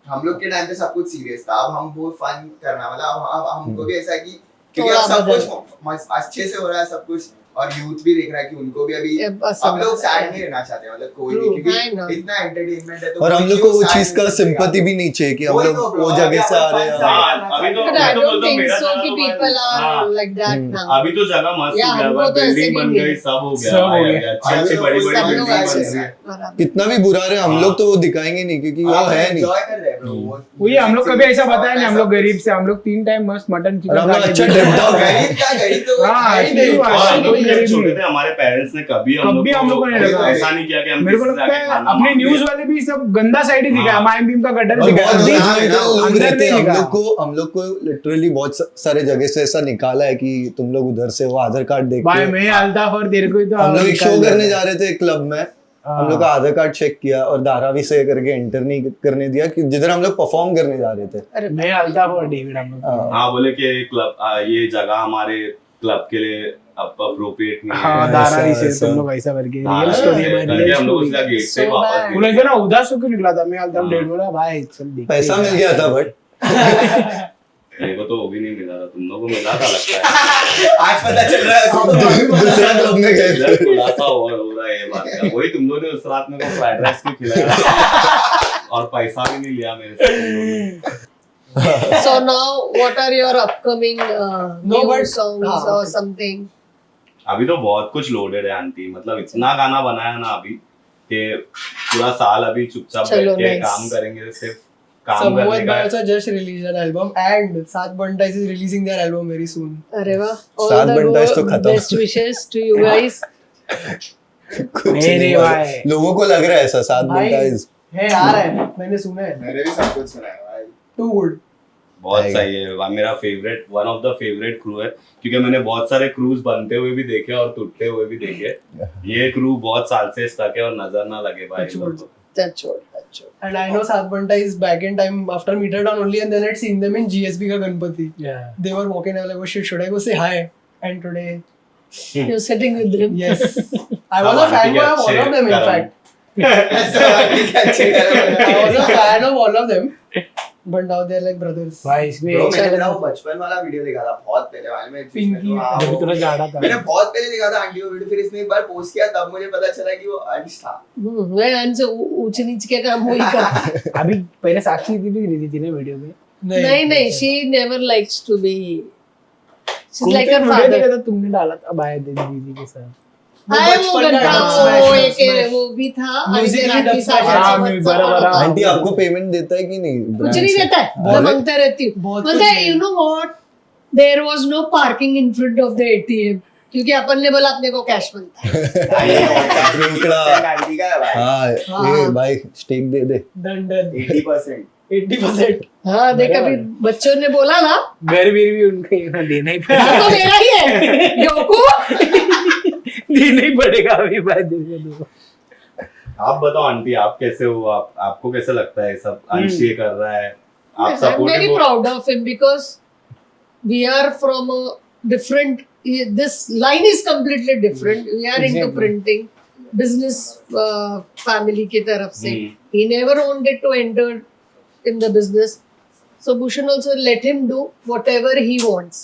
हम लोग के टाइम पे सब कुछ सीरियस था। अब हम वो फन करना, मतलब अब हमको भी ऐसा है कि क्योंकि अब सब कुछ अच्छे से हो रहा है सब कुछ, और यूथ भी देख रहा है कि उनको भी अभी अब लोग सैड नहीं रहना चाहते, मतलब कोई भी, क्योंकि इतना एंटरटेनमेंट है तो और हम लोग को वो चीज का सिंपैथी भी नहीं चाहिए कि हम लोग वो जगह से आ रहे हैं। हाँ, अभी तो But मैं I तो don't बोलता हूँ think मेरा so कि जगह people तो are हाँ, like that now. अभी तो जगह मस्त या हो गया, हमको तो ऐसे बिल्डिंग भी बन नहीं गई, है। सब हो सब हो गया, गया। अच्छी बड़ी बड़ी सब बिल्डिंग लोग बन ऐसे रही है। बराबर। कितना भी बुरा रहे हम लोग तो वो दिखाएंगे नहीं, क्योंकि वो है नहीं। एंजॉय कर रहे हैं ब्रो। वो ये हम लोग कभी ऐसा बताया नहीं, हम लोग गरीब से, हम लोग 3 टाइम मस्त मटन और हम लोग अच्छा चिकन ड्रिप्ड आउट है। गरीब क्या, गरीब तो हाँ, है ही नहीं। सही बात है। और हम लोग जब करी छोटे नहीं। थे हमारे पेरेंट्स ने कभी हम लोग को नहीं लगा। ऐसा नहीं किया कि हम मेरे को किसी से लगता आके है खाना अपने मांग न्यूज लिया। वाले भी सब गंदा साइड ही दिखाया, हाँ। माइम भीम का गटर और दिखाया, बहुत अंदर जजमेंटल लोग अंदर रहते हैं। नहीं दिखा। हम लोग को लिटरली बहुत सारे जगह से ऐसा निकाला है कि तुम लोग उधर से वो आधार कार्ड देख भाई के। मैं अल्ताफ और तेरे को ही तो हम लोग एक शो निकाल करने दिया। जा रहे थे क्लब में, हाँ। हम लोग का आधार कार्ड चेक किया और धारावी से करके एंटर नहीं करने दिया कि जिधर हम लोग परफॉर्म करने जा रहे थे। मैं अल्ताफ और डेविड हम लोग। हाँ। हाँ बोले कि क्लब ये जगह हमारे क्लब के लिए अप्रोप्रिएट नहीं है। हाँ धारावी ऐसा- से तुम ऐसा। लोग ऐसा करके हाँ, रियल स्टोरी है भाई, करके रियल हम लोग स्टोरी। उसका गेट से So वापस bad. गए। वो लगे ना उदास होकर निकला था मैं अल्ताफ हाँ। डेविड बोला भाई चल देख पैसा मिल गया था बट मेरे को तो वो भी नहीं मिला था, तुम लोग को मिला था लगता है। आज पता चल रहा है दूसरा क्लब में गए इधर थे। खुलासा हो रहा है ये बात का। वही तुम लोगों ने उस रात में को फ्राइड राइस क्यों खिलाया और पैसा भी नहीं लिया मेरे से तुम लोगों ने। So now, what are your upcoming No, new but- songs हाँ, or okay. something? अभी तो बहुत कुछ लोडेड है आंटी, मतलब इतना गाना बनाया ना अभी कि पूरा साल अभी चुपचाप चलो, बैठ के nice. काम करेंगे, सिर्फ काम Samoed करने का Bhai also just released an album, and Saath Bantais is releasing their album very soon. अरे वाह, सात all the बंटाइज तो खत्म। best wishes to you guys. कुछ मेरे नहीं हुआ। भाई। लोगों को लग रहा है ऐसा सात भाई, बंटाइज। है आ रहा है, मैंने सुना है। मैंने भी सब कुछ सुना है भाई। Too good. बहुत आएगा। सही है। मेरा favourite, one of the favourite crew है, क्योंकि मैंने बहुत सारे क्रूज बनते हुए भी देखे और टूटते हुए भी देखे। ये क्रू बहुत साल से स्टक है और नजर ना लगे भाई इन लोगों को। That's all. That's all. And I know Saath Bantais is back in time after Meter Down only, and then I'd seen them in GSB ka Ganpati. Yeah. They were walking. I was like, oh shit, should I go say hi? And today, You're sitting with them. yes, I was a fanboy of all of them. In fact, I was a fan of all of them. But now they're like brothers. भाई इसमें Bro, मैंने तेरा वो बचपन वाला वीडियो देखा था बहुत पहले वाले में जिसमें पिंकी। तो हाँ, जब वो- थोड़ा जाड़ा था मैंने बहुत पहले देखा था आंटी वो वीडियो, फिर इसने एक बार पोस्ट किया तब मुझे पता चला कि वो अंश था। मैं अंश ऊंच नीच के काम वही कर। अभी पहले साक्षी दीदी भी थी ना वीडियो में नहीं नहीं, she never likes to be. She's like her video father. देखा था तुमने डाला था बाय दीदी के साथ वो हाँ, वो बचपन का घंटा Smash, वो Smash. एक वो भी था। Musically अंजना की dub साथ smash. हाँ, ऐसे बराबर, बच्चा हाँ। आंटी आपको पेमेंट देता है कि नहीं? कुछ brand नहीं से? देता है, मैं बहुत- मांगता रहती हूँ। बहुत बोलता कुछ है है। You know what, there was no parking in front of the ATM, क्योंकि अपन ने बोला अपने को कैश मिलता है। आंटी का है भाई। हाँ ये भाई स्टेक दे दे। Done, done. 80%। 80%. हाँ देख, अभी बच्चों ने बोला ना, घर भी उनको ये ना देना ही हाँ पड़ेगा तो मेरा ही है योको। देना ही पड़ेगा अभी बाय दीदी को आप बताओ आंटी, आप कैसे हो? आपको कैसे लगता है सब अंश ये कर रहा है? आप I'm very सपोर्टिव हो? proud of him because we are from a different. This line is completely different. We are into Exactly. printing, business family की तरफ से. Hmm. He never wanted to enter in the business. So Bhushan also let him do whatever he wants.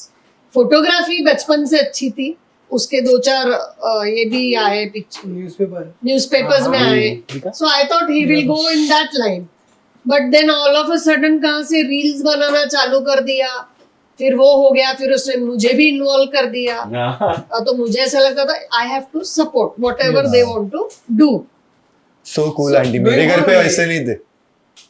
Photography बचपन से अच्छी थी, उसके दो चार ये भी आए पिक्चर Newspaper. न्यूज़पेपर्स में आए, so I thought he will go in that line, but then all of a sudden कहाँ से रील्स बनाना चालू कर दिया, फिर वो हो गया, फिर उसने मुझे भी इन्वॉल्व कर दिया। तो मुझे ऐसा लगता था I have to support whatever they want to do. So cool aunty. doing मेरे घर पे good. ऐसे नहीं थे।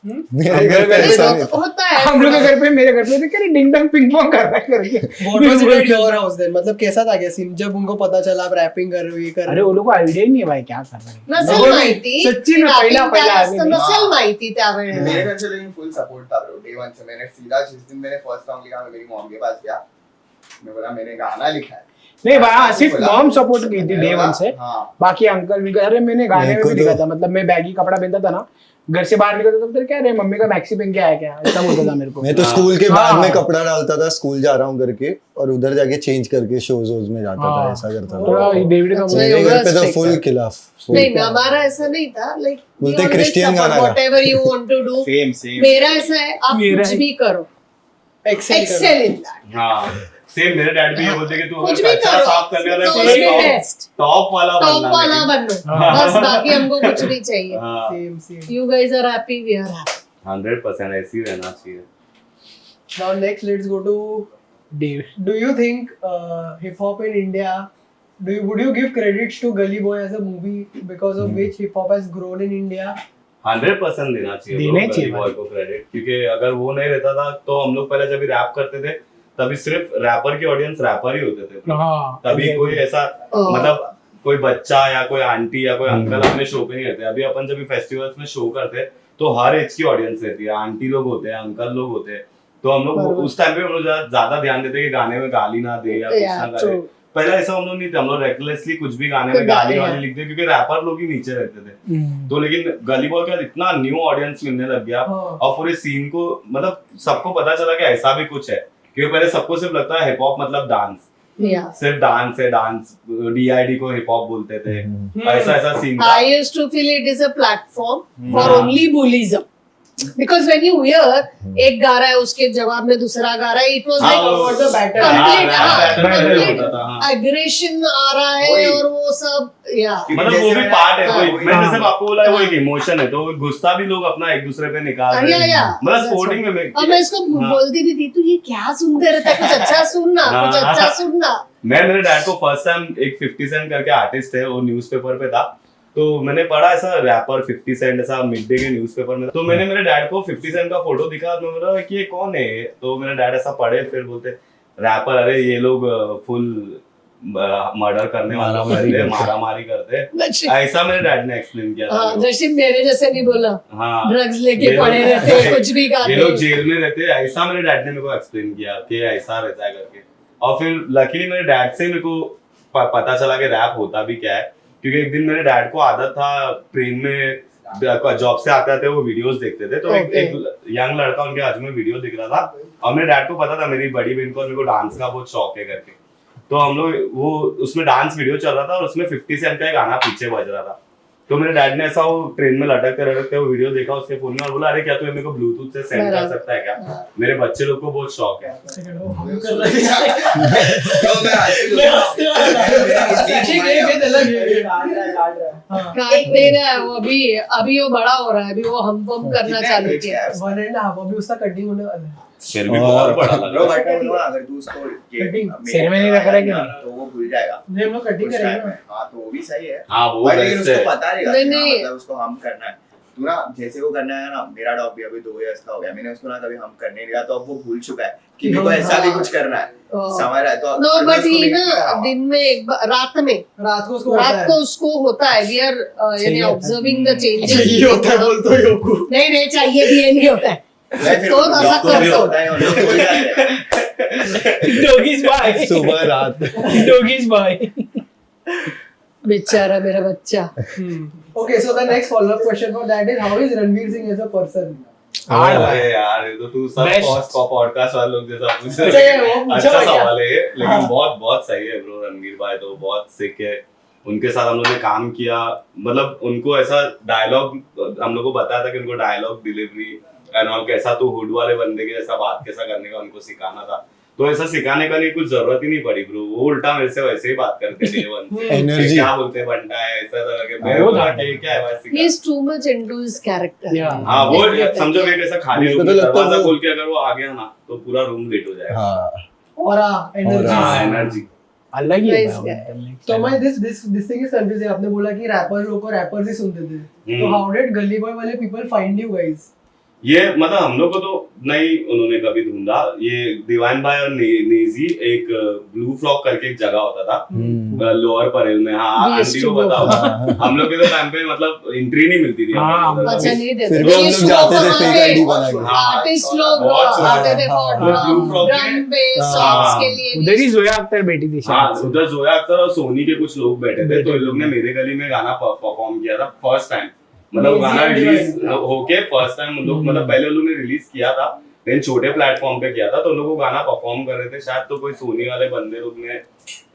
मेरे घर पे मेरे ऐसा नहीं था। होता है हम लोग के घर पे, मेरे घर पे थे क्या डिंग डंग पिंग पोंग कर रहा है करके What was it at your house then? मतलब कैसा था क्या सीन जब उनको पता चला आप रैपिंग कर रहे हो, ये कर अरे रहे वो हो? लोग को आइडिया ही नहीं है भाई क्या कर रहे हैं नसेल लोगों माहिती, सच्ची में पहिला आदमी नहीं। नसेल माहिती त्यावेळेला। मेरे घर से लेकिन फुल सपोर्ट था ब्रो, डे वन से। मैंने सीधा जिस दिन मैंने फर्स्ट सॉन्ग लिखा मैं मेरी मॉम के पास गया, मैं बोला मैंने गाना लिखा है। नहीं भाई सिर्फ मॉम सपोर्ट की थी डे वन से, हाँ। बाकी अंकल भी। अरे मैंने गाने मेरे में को भी दिखा तो- था, मतलब मैं बैगी कपड़ा पहनता था ना, घर से बाहर निकलता था तो क्या रे मम्मी का मैक्सी पहन के आया क्या, ऐसा बोलता था मेरे को। मैं तो स्कूल के बाद हाँ। में कपड़ा डालता था, स्कूल जा रहा हूँ करके, और उधर जाके चेंज करके शोज में जाता था, हाँ। ऐसा करता थोड़ा था। डेविड का अच्छा, मेरे योगा घर पे तो strict फुल है। खिलाफ। full। नहीं हमारा ऐसा नहीं था, लाइक बोलते क्रिश्चियन गाना गा। whatever you want to do। Same मेरा ऐसा है, आप मेरा कुछ है। भी करो, Excel कर रहे एक्सेल इन दैट, हाँ सेम, मेरे डैड भी ये बोलते कि तू कुछ अगर भी कचरा करो, साफ करने वाला है तो तो उसमें बेस्ट, टॉप वाला टॉप बनना वाला लेकिन। बनो, बस बाकी हमको कुछ नहीं चाहिए। हाँ, हो। Same. You guys are happy, we are happy. 100% ऐसे ही रहना चाहिए। Now next let's go to, David do you think hip hop in India, would you give credits to Gully Boy as a movie because of which hip hop has grown in India? 100% देना चाहिए देना ही bro, चाहिए गली बॉय को क्रेडिट, क्योंकि अगर वो नहीं रहता था तो हम लोग पहले जब भी रैप करते थे तभी सिर्फ रैपर की ऑडियंस रैपर ही होते थे। हाँ, तभी कोई ऐसा Oh. मतलब कोई बच्चा या कोई आंटी या कोई अंकल अपने शो पे नहीं रहते। अभी अपन जब भी फेस्टिवल्स में शो करते हैं तो हर एज की ऑडियंस रहती है, आंटी लोग होते हैं, अंकल लोग होते हैं। तो हम लोग बरोबर। उस टाइम पे हम लोग ज्यादा ध्यान देते हैं कि गाने में गाली ना दे या कुछ Yeah, ना करे। true. पहले ऐसा हम लोग नहीं थे, हम लोग रेकलेसली कुछ भी गाने कुछ में गाली गाली, वाली हाँ। लिखते क्योंकि रैपर लोग ही नीचे रहते थे। हम्म। तो लेकिन गली बॉय के बाद इतना न्यू ऑडियंस मिलने लग गया हाँ। और पूरे सीन को मतलब सबको पता चला कि ऐसा भी कुछ है। क्योंकि पहले सबको सिर्फ लगता है हिप हॉप मतलब डांस, Yeah. सिर्फ डांस है, डांस DID को हिप हॉप बोलते थे, ऐसा ऐसा सीन था। I used to feel it is a platform for only bullyism. Because when you hear एक गा रहा है उसके जवाब में दूसरा गा रहा है, it was हाँ, like वो- About the battle. complete, हाँ, हाँ, battle complete होता था, हाँ। aggression आ रहा है वही। और वो सब या मतलब वो भी पार्ट है, हाँ, कोई मैं जैसे आपको बोला है वो एक इमोशन है, तो गुस्सा भी लोग अपना एक दूसरे पे निकाल रहे हैं। या मतलब स्पोर्टिंग में और मैं इसको हाँ। बोलती भी थी तू ये क्या सुनते रहता है, कुछ अच्छा सुनना, कुछ हाँ। अच्छा सुनना। मैं मेरे डैड को फर्स्ट टाइम एक 50 सेंट करके आर्टिस्ट है, वो न्यूज़पेपर पे था, तो मैंने पढ़ा ऐसा रैपर 50 सेंट ऐसा मिड डे के न्यूज़पेपर में, तो मैंने मेरे डैड को 50 सेंट का फोटो दिखा, मैं बोला कि ये कौन है, तो मेरे डैड ऐसा पढ़े, फिर बोलते रैपर, अरे ये लोग फुल मर्डर करने वाला मारामारी मारामारी करते, नशीब ऐसा मेरे डैड ने एक्सप्लेन किया हाँ, था। नशीब मेरे जैसे नहीं बोला, हाँ, ड्रग्स लेके ये पड़े लोग- रहते हैं, कुछ भी ये लोग गाते जेल में रहते हैं, ऐसा मेरे डैड ने मेरे को एक्सप्लेन किया कि ऐसा रहता है करके। और फिर लकीली मेरे डैड से मेरे को पता चला कि रैप होता भी क्या है, क्योंकि एक दिन मेरे डैड को आदत था ट्रेन में जॉब से आते आते वो वीडियोस देखते थे, तो एक यंग लड़का उनके आज में वीडियो दिख रहा था और मेरे डैड को पता था मेरी बड़ी बहन को और मेरे को डांस का बहुत शौक है करके, तो हम लोग वो उसमें डांस वीडियो चल रहा था और उसमें 50 सेंट का एक गाना पीछे बज रहा था, तो मेरे डैड ने ऐसा वो ट्रेन में लटकते वो वीडियो देखा उसके फोन में और बोला अरे क्या तू मेरे को ब्लूटूथ से सेंड कर सकता है क्या, मेरे बच्चे लोग को बहुत शौक है। काटते रहा है वो, अभी वो बड़ा हो रहा है, अभी वो हम करना चालू किया। 1.5 अभी उसका कटिंग होने वाला है। फिर भी बहुत बड़ा लग ब्रो रहा है। बट अगर तू उसको सिर में नहीं रख रहा है क्या? तो वो भूल जाएगा नहीं हम लोग कटिंग उस करेंगे टाइम ना। में। हाँ तो वो भी सही है, हाँ वो बट लेकिन बेस्ट उसको है। पता रहेगा नहीं, कि हाँ, नहीं। मतलब उसको हम करना है। तू ना जैसे वो करना है ना, मेरा डॉग भी अभी 2 इयर्स का हो गया, मैंने उसको ना कभी हम करने नहीं दिया, तो अब वो भूल चुका है कि मेरे को ऐसा भी कुछ करना है, समझ रहा है? तो नो अगर बट उसको ही नहीं ना किया, दिन में एक बार रात में रात को उसको होता रात है। को उसको होता है, वी आर यानी ऑब्जर्विंग द चेंजेस। ये होता है बोलते हो योको। नहीं नहीं चाहिए भी ये नहीं होता है, मैं फिर तो ऐसा उसको कर भी सकते होता है, उन लोग भूल जाते हैं। डॉगीज बाय, सुबह रात डॉगीज बाय। बेचारा मेरा बच्चा। Okay, so the next follow-up question for that is how is Ranveer Singh as a person? अरे यार ये तो तू सब Best. पॉडकास्ट वाले लोग जैसा पूछ अच्छा, ये वो पूछा अच्छा हुआ क्या? सवाल है ये, लेकिन हाँ। बहुत बहुत सही है ब्रो। रणवीर भाई तो बहुत सिक है, उनके साथ हम लोग ने काम किया, मतलब उनको ऐसा डायलॉग हम लोग को बताया था कि उनको डायलॉग डिलीवरी एंड ऑल कैसा, तो हुड वाले बंदे के जैसा बात कैसा करने का उनको सिखाना था, तो ऐसा सिखाने का नहीं कुछ जरूरत ही नहीं पड़ी ब्रो, वो उल्टा मेरे से वैसे ही बात करते थे Energy. क्या बोलते बनता है ऐसा ऐसा करके, मैं वो बोला था। कि क्या है बस He is too much into his character. Yeah. हाँ वो समझो कि कैसा खाली मेरे को रूम तो में लगता है दरवाजा वो- खोल के अगर वो आ गया ना तो पूरा रूम लेट हो जाएगा। हाँ Aura, energy. Aura. हाँ एनर्जी। अलग ही है Nice भाई, guy. next तो time. मैं this thing is confusing. आपने बोला कि रैपर लोग को रैपर्स ही सुनते थे, तो हम्म। how did गली बॉय वाले people find you guys? ये मतलब हम लोग को तो नहीं उन्होंने कभी ढूंढा, ये दीवान भाई और नेजी एक ब्लू फ्लॉक करके एक जगह होता था लोअर परेल में, हाँ We used आंटी to को पता go. होगा, हम लोग के तो टाइम पे मतलब एंट्री नहीं मिलती थी हम हाँ, लोग को। अच्छा नहीं देते। फिर भी हम लोग जाते थे fake ID बना के। हाँ। आर्टिस्ट लोग बहुत आते थे हाँ, for हाँ, blue frog ड्रम में। पे हाँ। सॉन्ग्स के लिए भी। उधर ही जोया अख्तर बैठी थी हाँ शायद से। उधर जोया अख्तर और सोनी के कुछ लोग बैठे थे, तो इन लोग ने मेरे गली में गाना परफॉर्म किया था फर्स्ट टाइम, मतलब वो गाना रिलीज होके फर्स्ट टाइम उन लोग मतलब पहले उन लोग ने रिलीज किया था, लेकिन छोटे प्लेटफॉर्म पे किया था, तो उन लोग वो गाना परफॉर्म कर रहे थे शायद, तो कोई सोनी वाले बंदे लोग ने,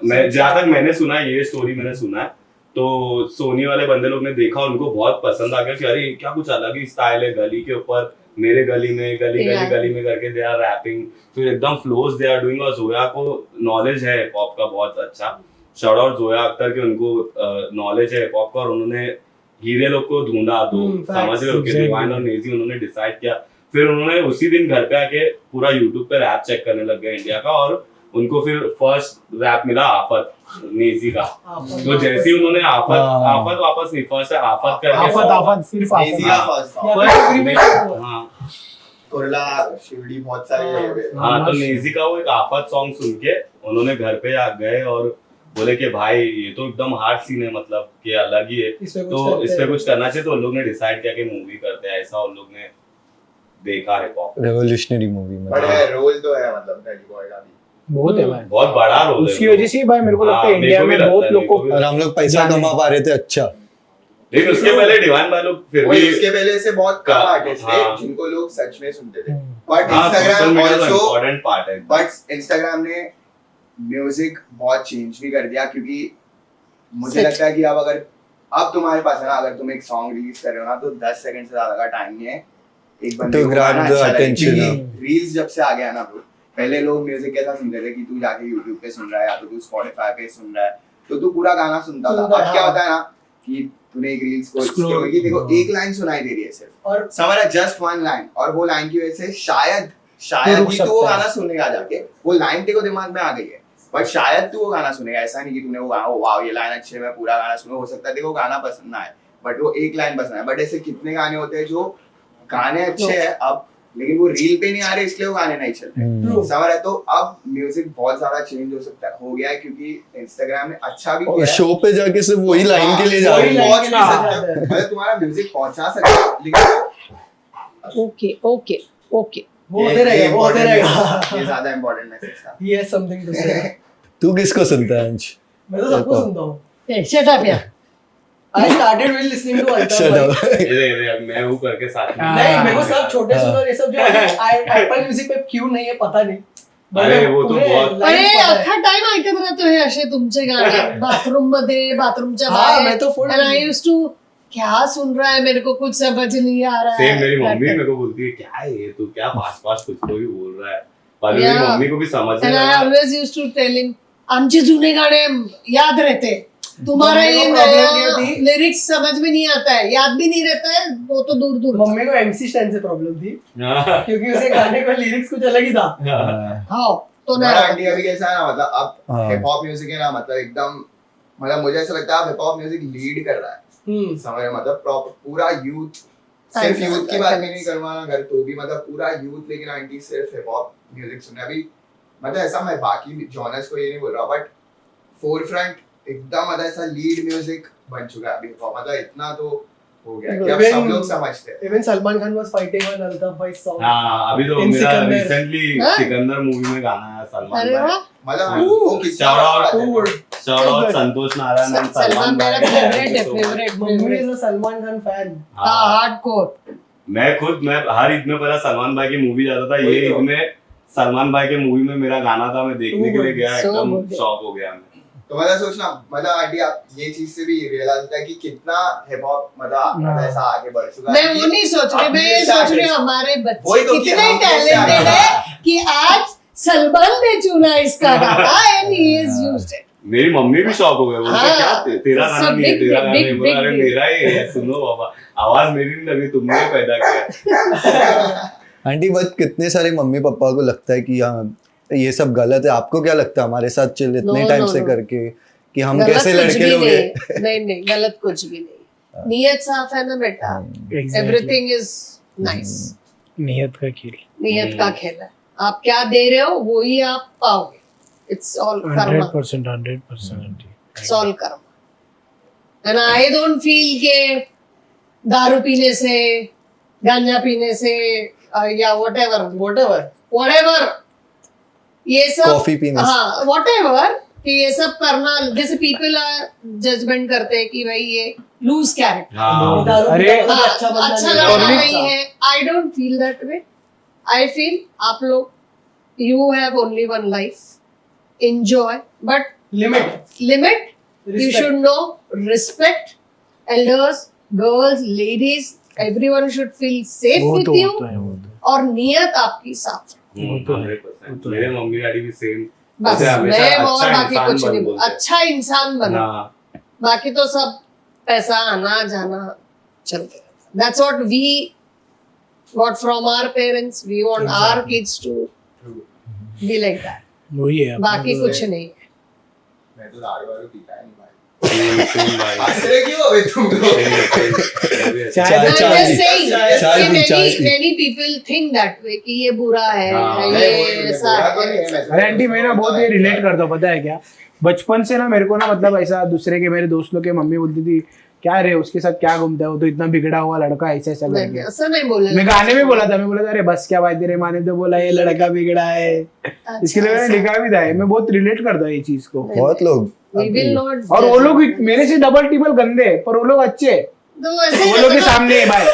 मैं जहाँ तक मैंने सुना है, ये स्टोरी मैंने सुना है, तो सोनी वाले बंदे लोग ने देखा, उनको बहुत पसंद आ गया कि अरे क्या कुछ अलग ही स्टाइल है गली के ऊपर, मेरे गली में गली में करके दे आर रैपिंग, फिर एकदम फ्लोज दे आर डूइंग, और जोया को नॉलेज है हिप हॉप का बहुत अच्छा, शाउट आउट जोया अख्तर के, उनको नॉलेज है हिप हॉप का, और उन्होंने हीरे लोग को ढूंढा, तो समझ रहे हो कि दीवान और नेजी उन्होंने डिसाइड किया, फिर उन्होंने उसी दिन घर पे आके पूरा यूट्यूब पे रैप चेक करने लग गए इंडिया का, और उनको फिर फर्स्ट रैप मिला आफत नेजी का, तो जैसे ही उन्होंने आफत वापस नहीं फर्स्ट आफत करके आफत सिर्फ Easy आफत। है first. हाँ कुरला शिवड़ी बहुत सारे हो गए। हाँ तो नेजी का वो एक आफत सॉन्ग सुन के उन्होंने घर पे आ गए और बोले कि भाई ये तो एकदम हार्ड सीन है, मतलब कि अलग ही है, तो इस पे कुछ करना चाहिए। तो उन लोग ने डिसाइड किया कि मूवी करते हैं, ऐसा उन लोग ने देखा है पॉप रेवोल्यूशनरी मूवी में। बट है रोल तो है मतलब गली बॉय का भी बहुत है भाई, बहुत बड़ा रोल है उसकी वजह से ही भाई मेरे को लगता है हाँ, इंडिया मेरे को भी में बहुत लगता है, लोग को मेरे को भी और हम लोग पैसा कमा पा रहे थे अच्छा। लेकिन उसके पहले डिवाइन भाई लोग फिर भी इसके पहले से बहुत कम आर्टिस्ट थे हाँ। जिनको लोग सच में सुनते थे। बट हाँ, social इंस्टाग्राम media तो आल्सो important part है। बट इंस्टाग्राम ने म्यूजिक बहुत चेंज भी कर दिया, क्योंकि मुझे लगता है कि अब तुम्हारे पास है ना, अगर तुम एक सॉन्ग रिलीज कर रहे हो ना तो 10 सेकंड से ज्यादा का टाइम नहीं है एक बंदे To को grab गाना the अच्छा लगे। attention, क्योंकि रील्स जब से आ गया ना ब्रो, पहले लोग म्यूजिक कैसा सुनते थे कि तू जाके यूट्यूब पे सुन रहा है या तो तू स्पॉटिफाई पे सुन रहा है तो तू पूरा गाना सुनता था। अब क्या होता है ना कि तूने एक रील्स को स्क्रॉल की, देखो एक लाइन सुनाई दे रही है सिर्फ और समझ रहा, जस्ट वन लाइन, और वो लाइन की वजह से शायद ही तू वो गाना सुनेगा जाके, वो लाइन तेरे को दिमाग में आ गई है बट शायद तू वो गाना सुनेगा। ऐसा नहीं कि तूने वो गाना वाओ ये लाइन अच्छी है मैं पूरा गाना सुनूं, हो सकता है देखो गाना पसंद ना आए बट वो एक लाइन पसंद आए। बट ऐसे कितने गाने होते हैं जो गाने अच्छे हैं अब लेकिन वो रील पे नहीं आ रहे इसलिए वो गाने नहीं चल रहे, समझ रहे। तो अब म्यूजिक बहुत ज्यादा चेंज हो गया है क्योंकि इंस्टाग्राम ने अच्छा भी किया है। शो पे जाके सिर्फ वही लाइन के लिए जा रहे हैं। पहुंच नहीं सकते, मतलब तुम्हारा म्यूजिक पहुंचा सकते हो, लेकिन ओके ओके ओके वो होते रहेगा ये ज्यादा इंपॉर्टेंट मैसेज था। He has something to say. तू किसको सुनता है अंश? मैं तो सबको सुनता हूँ। शट अप यार। I started with listening to Alta Shut Bhai. up. ये मैं हूँ करके साथ में नहीं मेरे को सब छोटे सुनर ये सब जो एप्पल म्युझिक पे क्यों नाही आहे पता नाही. अरे वो तो बहुत अरे अख्खा टाइम ऐकत राहतो हे असे तुमचे गाणे बाथरूम मध्ये बाथरूमच्या हाँ मैं तो full and I used to क्या सुन रहा है मेरे को कुछ समझ नहीं आ रहा है। सेम मेरी मम्मी मेरे को बोलती है क्या है ये तू क्या फास्ट फास्ट कुछ तो भी बोल रहा है, पर मेरी मम्मी को भी समझ नहीं And I uh always used to tell him आमचे जुने गाणे याद रहते, तुम्हारा मम्मी ये को problem ये थी- लिरिक्स समझ में नहीं आता है, याद भी नहीं रहता है, वो तो दूर दूर। मम्मी को MC स्टैन से प्रॉब्लम थी रहा। क्योंकि उसे गाने का लिरिक्स कुछ अलग ही था. हाँ तो मेरा ना आइडिया भी कैसा है ना, मतलब अब हाँ। हिप हॉप म्यूजिक है ना, मतलब एकदम मतलब मुझे ऐसा लगता है अब हिप हॉप म्यूजिक लीड कर रहा है, समझ रहे हो? मतलब प्रॉपर पूरा यूथ, सिर्फ यूथ की बात नहीं करूंगा ना अगर तो भी, मतलब पूरा यूथ लेकिन आंटी सिर्फ हिप हॉप म्यूजिक सुन रहा है अभी। मतलब ऐसा मैं बाकी जॉनर्स को ये नहीं बोल रहा बट फोरफ्रंट एकदम मतलब ऐसा लीड म्यूजिक बन चुका है अभी हिप हॉप, मतलब इतना तो हो गया कि अब सब Even- लोग समझते हैं। Even Salman Khan was fighting on Altaf Bhai's song. हाँ अभी तो In मेरा सिकंदर। रिसेंटली हाँ? सिकंदर मूवी में गाना है सलमान अरे भाई, वाह मतलब वो कितना Shout out बड़ा Too है। good. Shout out Santosh Narayan and Salman Salman मेरा भाई फेवरेट है, Thank you so much. Favourite Mummy favourite. is a Salman Khan fan. हाँ हार्डकोर। मैं हर ईद में पहला सलमान भाई की मूवी जाता था, ये वही तो। ईद में सलमान भाई के मूवी में मेरा गाना था, मैं देखने के लिए गया, So एकदम good. शॉक हो गया मैं। तो मतलब सोचना, मतलब आंटी आप ये चीज से भी रियलाइज होता है कि कितना हिप हॉप मतलब ऐसा आगे बढ़ चुका है। मैं वो नहीं सोच रही, मैं ये सोच रही हूँ हमारे बच्चे वही तो कि कितने हम टैलेंटेड है कि आज सलमान ने चुना इसका गाना and he is used it. मेरी मम्मी भी शॉक हो गए, बोलते हाँ, क्या तेरा so गाना नहीं है, big, तेरा big, गाना नहीं है। big, बोला, अरे big. मेरा ही है, सुनो बाबा, आवाज मेरी नहीं लगी, तुमने ही पैदा किया। आंटी बट कितने सारे मम्मी पापा को लगता है कि हाँ ये सब गलत है, आपको क्या लगता है हमारे साथ चिल इतने No, टाइम no, से no. करके कि हम गलत कैसे कुछ लड़के भी लोग नहीं, हैं? नहीं गलत कुछ भी नहीं, नियत साफ है ना बेटा, एवरीथिंग इज नाइस। नियत का खेल, नियत का खेल है, आप क्या दे रहे हो वो ही आप पाओगे। It's all Karma, 100%। It's all Karma. And I don't feel के दारू पीने से, गांजा पीने से या व्हाटएवर ये सब कॉफी पीने से। हाँ व्हाटएवर कि ये सब करना, जैसे पीपल जजमेंट करते हैं कि भाई ये लूज कैरेक्टर, हाँ, दारू अरे, पीता है, अच्छा बंदा लड़का नहीं है। नहीं है। I don't feel that way. I feel आप लोग you have only one life, enjoy but Limit. Limit. You Respect. should know, respect elders, girls, ladies, everyone should feel safe वो with तो you होता है, वो तो। और नियत आपकी साफ। 100%। मेरे मम्मी डैडी भी सेम, बस वैसे हमेशा मैं अच्छा और बाकी इंसान कुछ बन नहीं, बोलते हैं। अच्छा इंसान बना, हाँ, बाकी तो सब पैसा आना जाना चलते रहता। That's what we got from our parents. We want our kids to be like that. वही है बाकी कुछ नहीं। मैं तो दारू वारू पीता ही नहीं भाई। भाई हंस रहे क्यों अबे तुम लोग? चाय चाय- I'm चाय- just saying चाय कि पी, चाय P. many people think that way कि ये बुरा है हाँ, ये ऐसा बुरा तो है। नहीं है, मैं तो- अरे आंटी मैं ना बहुत ये रिलेट करता हूँ, पता है क्या, बचपन से ना मेरे को ना मतलब ऐसा दूसरे के मेरे दोस्त लोग के मम्मी बोलती थी क्या रे उसके साथ क्या घूमता है, वो तो इतना बिगड़ा हुआ लड़का ऐसा ऐसा नहीं, करके। ऐसा नहीं बोला मैं गाने में बोला था, मैं बोला था अरे बस क्या भाई तेरे माँ ने तो बोला ये लड़का बिगड़ा है, इसके लिए मैंने लिखा भी था। मैं बहुत रिलेट करता हूँ ये चीज को। बहुत लोग We will not और वो लोग मेरे से डबल टिबल गंदे पर वो लोग अच्छे, तो ऐसे वो लोग के सामने है भाई,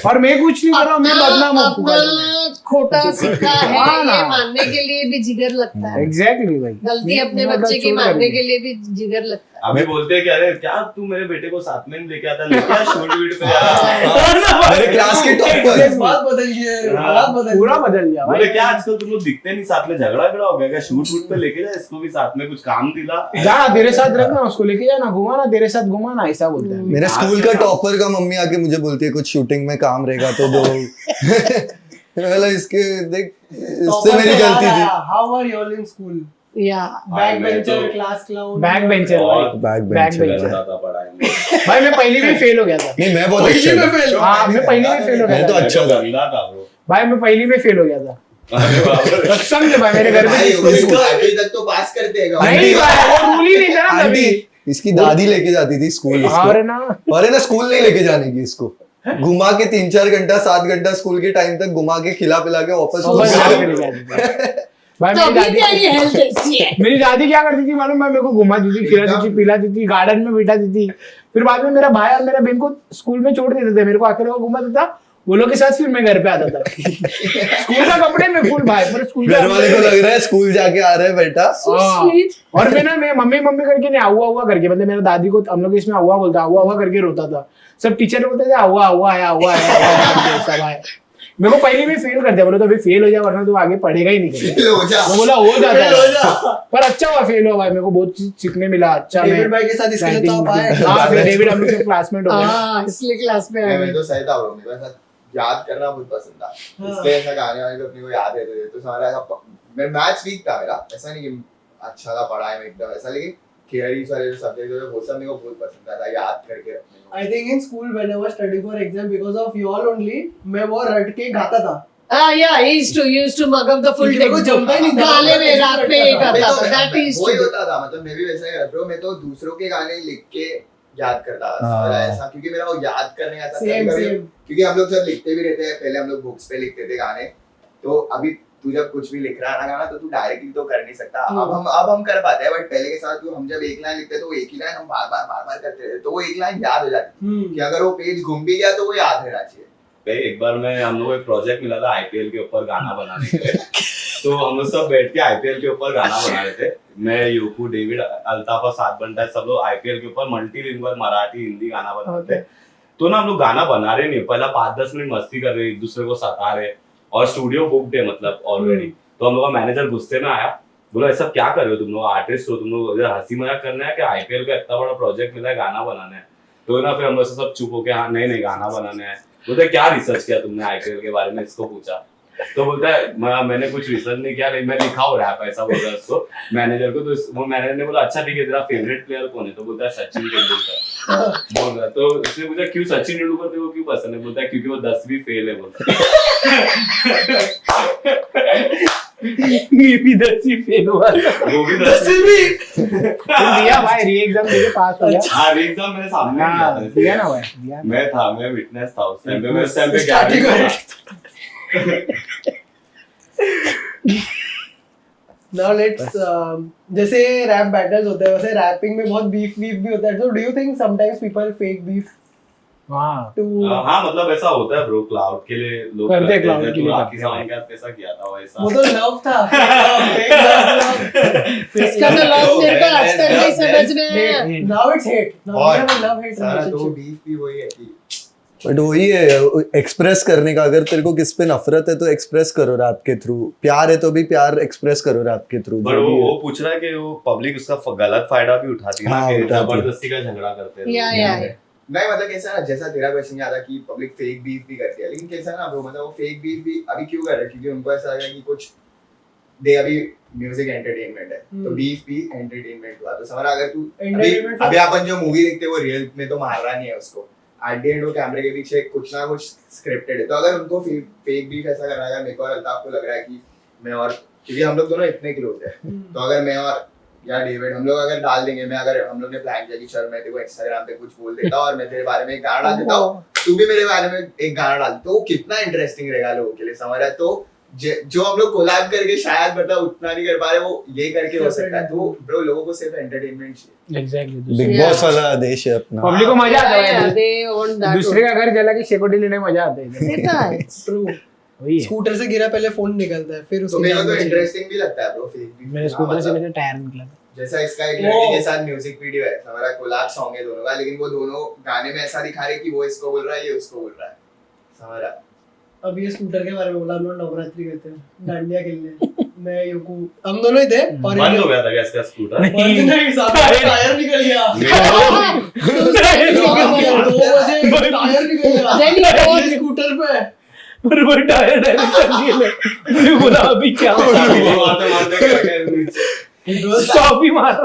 और मैं कुछ नहीं कर रहा हूँ, मैं बदनाम हूँ अपना खोटा सीखा है हाँ ना। ये मानने के लिए भी जिगर लगता है। एग्जैक्टली भाई, गलती अपने मैं बच्चे की छोड़ मानने करके। के लिए भी जिगर लगता है। अभी बोलते हैं कि अरे क्या तू मेरे बेटे को साथ में नहीं लेके आता, लेके आ शूट वीट पे यार। मेरे क्लास के टॉपर बात बदल गई है, हाँ, हालात बदल पूरा गए। बदल गया बोले भाई। क्या आजकल तुम लोग दिखते नहीं, साथ में झगड़ा हो गया क्या, शूट वूट पे लेके जा इसको भी, साथ में कुछ काम दिला। जा तेरे साथ रखना, उसको लेके जाना, घुमाना, तेरे साथ घुमाना, ऐसा बोलते हैं। मेरे स्कूल का टॉपर का मम्मी आके मुझे बोलती है कुछ शूटिंग में काम रहेगा तो दो। मतलब इसके देख, इससे मेरी गलती थी। How are you all in school? या Back मैं bencher, तो- class clown. बैक बेंचर और भाई, बैक बैक बेंचर बेंचर। करता था पढ़ाई में। भाई मैं पहली में फेल हो गया था। नहीं मैं बहुत पहली अच्छा में था। fail। हाँ मैं पहली में फेल हो गया मैं तो था अच्छा था। गंदा था ब्रो। भाई, मैं पहली में फेल हो गया था अरे बाप रे। कसम से भाई, मेरे घर में भाई, किसी को- उसको अभी तक तो पास करते हैं नहीं भाई, वो रूल ही नहीं था ना आंटी तभी। इसकी दादी लेके जाती थी स्कूल और इसको, ना और है ना स्कूल नहीं लेके जाने की इसको, घुमा के 3-4 घंटा 7 घंटा स्कूल के टाइम तक घुमा के खिला पिला के वापस वापस स्कूल घर से- पे लेके आती थी। भाई तो मेरी अभी दादी तेरी हेल्थ ऐसी है। मेरी दादी क्या करती थी मालूम है, मेरे को घुमाती थी, खिलाती थी, पिलाती थी, गार्डन में बिठाती थी, फिर बाद में मेरा भाई और मेरा बहन को स्कूल में छोड़ देते थे, मेरे को अकेले को घुमाता था, वो लोग के साथ फिर मैं घर पे आता था। स्कूल का कपड़े में फुल भाई, पर स्कूल घर वाले को लग रहा है स्कूल जाके आ रहे हैं बेटा। So हाँ। sweet. और मैं ना मैं मम्मी मम्मी करके नहीं, हुआ हुआ करके, मतलब मेरा दादी को हम लोग इसमें हुआ बोलता, हुआ हुआ करके रोता था, सब टीचर बोलते थे हुआ हुआ है, हुआ है, सब है। मेरे को पहले भी फेल कर दिया, बोले तो अभी फेल हो जाए वरना तो आगे पढ़ेगा ही नहीं कहीं। हो जा। मैं बोला हो जाता है, पर अच्छा हुआ फेल हुआ भाई, मेरे को बहुत चीज सीखने मिला। अच्छा मैं डेविड भाई के साथ इसके लिए तो आप आए। हाँ फिर डेविड हम लोग के क्लासमेट हो गए। हाँ, इसलिए क्लास में आ मैं गए। तो सही था ब्रो, मेरे को ऐसा याद करना बहुत पसंद था, इसलिए ऐसा गाने वाने को अपने को याद रहते थे। तो हमारा ऐसा, मैं मैथ्स वीक था मेरा, ऐसा नहीं कि अच्छा था पढ़ाई में एकदम ऐसा, लेकिन थियरीज वाले जो सब्जेक्ट थे वो सब मेरे को बहुत पसंद था याद करके रखने को। I think in school when I was studying for exam because of you all only, मैं वो रट के गाता था। Yeah, he used to mug up the full क्योंकि मेरे को textbook. जमता ही नहीं था। गाले में रात में एक मैं आता तो- था, that he used वही to do. होता था, मतलब मैं भी वैसा ही ब्रो, मैं तो दूसरों के गाने लिख के याद करता था हाँ। ऐसा, क्योंकि मेरा वो याद करने का ऐसा Same, कभी-कभी- same. क्योंकि हम लोग जब लिखते भी रहते हैं, पहले हम लोग बुक्स पे लिखते थे गाने, तो अभी तू जब कुछ भी लिख रहा है ना गाना, तो तू डायरेक्टली तो कर नहीं सकता। अब हम कर पाते हैं, बट पहले के साथ हम जब एक लाइन लिखते तो वो एक ही लाइन हम बार बार करते थे, तो वो एक लाइन याद हो जाती कि अगर वो पेज घूम भी गया तो वो याद रहना चाहिए। भाई एक बार मैं हम लोग को एक प्रोजेक्ट मिला था आईपीएल के ऊपर गाना बनाने के लिए। तो हम लोग सब बैठ के आईपीएल के ऊपर गाना बना रहे थे, मैं यूकू डेविड अल्ताफ और सात बंटा सब लोग आईपीएल के ऊपर मल्टीलिंगुअल मराठी हिंदी गाना बना रहे थे। तो ना हम लोग गाना बना रहे नहीं, पहला 5-10 मिनट मस्ती कर रहे, एक दूसरे को सता रहे, और स्टूडियो बुक्ड है मतलब ऑलरेडी। तो हम लोग का मैनेजर गुस्से में आया, बोला ऐसा क्या कर रहे हो तुम लोग, आर्टिस्ट हो तुम लोग, हंसी मजाक करना है कि आईपीएल का इतना बड़ा प्रोजेक्ट मिला है गाना बनाना है। तो ना फिर हम लोग से सब चुप होके हाँ नहीं गाना बनाना है। बोलते क्या रिसर्च किया तुमने आईपीएल के बारे में, इसको पूछा। तो बोलता है मैंने कुछ रिसर्च नहीं किया, मैं लिखा हो रहा है ऐसा बोल रहा है उसको मैनेजर को। तो वो मैनेजर ने बोला अच्छा ठीक है, तेरा फेवरेट प्लेयर कौन है? तो बोलता है सचिन तेंदुलकर बोल रहा। तो उसने पूछा क्यों सचिन तेंदुलकर तेरे को क्यों पसंद है? बोलता है क्योंकि वो 10वीं फेल है बोलता। मैं भी 10वीं फेल हुआ था। वो भी 10वीं दिया भाई, री एग्जाम देके पास हो गया। हाँ एग्जाम मैंने सामने दिया हाँ, था दिया ना भाई, दिया। मैं था, मैं विटनेस था उस टाइम पे, मैं उस टाइम पे Starting गया Now let's जैसे रैप बैटल्स होते हैं वैसे रैपिंग में बहुत बीफ भी होता है। So do you think sometimes people fake beef हाँ to हाँ मतलब ऐसा होता है ब्रो, क्लाउड के लिए लोग करते हैं, हैं। cloud के तो लिए राखी करते हैं। सावंत के साथ कैसा किया था वैसा। वो तो लव था। Fake love. इसका तो लॉक मेरे को आज तक नहीं समझ में आया। Now it's hate. Now we और have a love hate सारा तो relationship. बीफ भी वही है कि बट वही है एक्सप्रेस करने का, अगर तेरे को किस पे नफरत है तो एक्सप्रेस करो रैप के थ्रू, प्यार है तो भी प्यार एक्सप्रेस करो रैप के थ्रू। पर वो पूछ रहा है कि वो पब्लिक उसका गलत फायदा भी उठाती है ना, हाँ, कि उठाती है। जबरदस्ती का झगड़ा करते हैं या लोग। नहीं, मतलब कैसा ना, जैसा तेरा क्वेश्चन याद है कि पब्लिक फेक बीफ भी करती है, लेकिन कैसा ना ब्रो, मतलब वो फेक बीफ भी अभी क्यों कर रहे हैं? क्योंकि उनको ऐसा लग रहा है कि कुछ दे अभी म्यूजिक एंटरटेनमेंट है तो बीफ भी एंटरटेनमेंट हुआ तो समझ अगर तू Entertainment अभी अपन जो मूवी देखते हैं वो रियल में तो मार रहा नहीं है उसको एट द एंड वो कैमरे के पीछे कुछ ना कुछ स्क्रिप्टेड है तो अगर उनको फेक बीफ ऐसा करना है मेरे को और अल्ताफ को लग रहा है कि मैं और क्योंकि हम लोग दोनों इतने क्लोज है तो अगर मैं और या डेविड हम लोग अगर डाल देंगे मैं अगर हम लोग ने प्लान किया कि चल मैं तेरे को इंस्टाग्राम पे कुछ बोल देता और मैं तेरे बारे में एक गाना डाल देता हूँ तू भी मेरे बारे में एक गाना डाल तो वो कितना इंटरेस्टिंग रहेगा लोगों के लिए समझ रहा है तो जो हम लोग कोलैब करके शायद मतलब उतना नहीं कर पा रहे वो ये करके हो सकता है तो ब्रो लोगों को सिर्फ एंटरटेनमेंट चाहिए एग्जैक्टली बिग बॉस वाला आदेश है अपना पब्लिक को मजा आता है they want that दूसरे का घर जला के शेकोटी लेने में मजा आता है देता है ट्रू वही है स्कूटर से गिरा पहले फोन निकलता है फिर तो उसके मेरे को बाद तो बचे। इंटरेस्टिंग भी लगता है ब्रो फेक मेरे स्कूटर से मेरे टायर निकला था जैसा इसका एक लड़की के साथ म्यूजिक वीडियो है हमारा कोलैब सॉन्ग है दोनों का लेकिन वो दोनों गाने में ऐसा दिखा रहे कि वो इसको बोल रहा है ये उसको बोल रहा है समझ रहा अब ये स्कूटर के बारे में बोला हम लोग नवरात्रि करते हैं डांडिया खेलने मैं युकू हम दोनों ही थे और बंद हो गया था क्या इसका स्कूटर बंद नहीं साहब टायर निकल गया मेरा 2 बजे टायर निकल गया Then he goes- ये स्कूटर पे और वो टायर डायरेक्ट कर दिए मैंने बोला अभी क्या हो रहा है मारते मारते करके स्टॉप ही मारा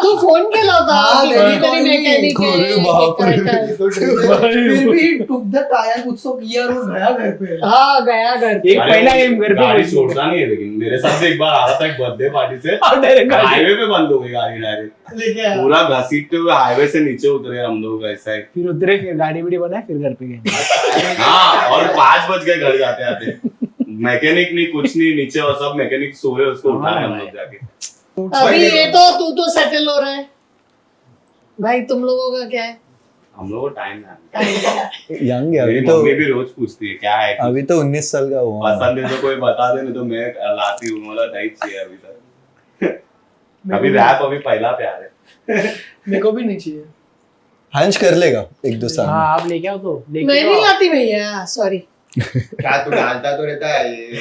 तू फोन केला होता हाँ, की मैंने कधीतरी call मेकॅनिक अरे आहे बाप रे. काय काय. तो फिर भी टुक द टायर कुछ तो किया और वो गया घर पे हाँ गया घर एक पहला गेम घर पे गाड़ी पहुंच छोड़ता नहीं है लेकिन मेरे साथ से एक बार आ रहा था एक बर्थडे पार्टी से और डायरेक्ट गाड़ी हाईवे पे बंद हो गई गाड़ी डायरेक्ट लेके आया पूरा घसीटते हुए हाईवे से नीचे उतरे हम लोग ऐसा है फिर उतरे फिर गाड़ी बीड़ी बनाए फिर घर पे गए हाँ और 5 बज गए घर जाते आते मैकेनिक नहीं कुछ नहीं नीचे और सब मैकेनिक सो रहे उसको उठाए हम लोग जाके अभी ये तो तू तो सेटल हो रहा है भाई तुम लोगों का क्या है हम लोग को टाइम है यंग है अभी मेरी तो मम्मी भी रोज पूछती है क्या है अभी तो 19 साल का हुआ पसंद है तो कोई बता दे नहीं तो मैं लाती हूँ मतलब नहीं चाहिए अभी तक अभी रैप अभी पहला प्यार है मेरे को भी नहीं चाहिए हंच कर लेगा 1-2 साल हाँ में आप लेके आओ तो मैं लेके नहीं आओ लाती भैया सॉरी क्या तू डालता तो रहता है ये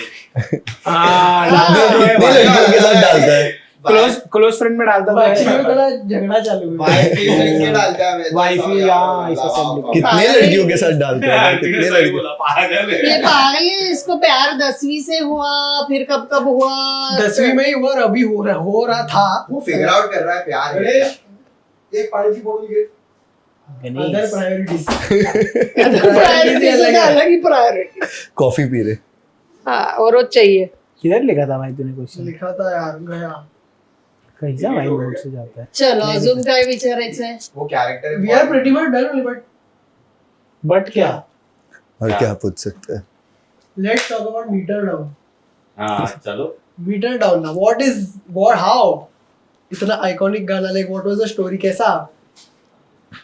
हाँ कितने लड़कियों के साथ डालता है क्लोज फ्रेंड में डालता बातचीत में था थोड़ा झगड़ा चालू हुआ वाइफ की ड्रिंक के डालता है मैं तो वाइफ समझ ही, गया, हाँ, ऐसा सब वाह, वाह, कितने पागल लड़कियों के साथ डालता है आंटी ने कितने सही लड़कियों बोला पागल ये है पागल है इसको प्यार 10वीं से हुआ फिर कब कब हुआ 10वीं में ही हुआ और अभी हो रहा था वो फिगर आउट कर रहा है प्यार है क्या। एक पानी की बोतल के अदर प्रायोरिटीज प्रायोरिटी अलग ही प्रायोरिटी कॉफी पी रहे हाँ और वो चाहिए किधर लिखा था भाई तूने क्वेश्चन लिखा था यार गया कैसा भाई नोट से जाता है चलो अजून काय विचारायचं आहे वो character we are pretty much done but but क्या और क्या पूछ सकते हैं let's talk about meter down हाँ चलो मीटर डाउन ना व्हाट हाउ इतना आइकॉनिक गाना like what was the story कैसा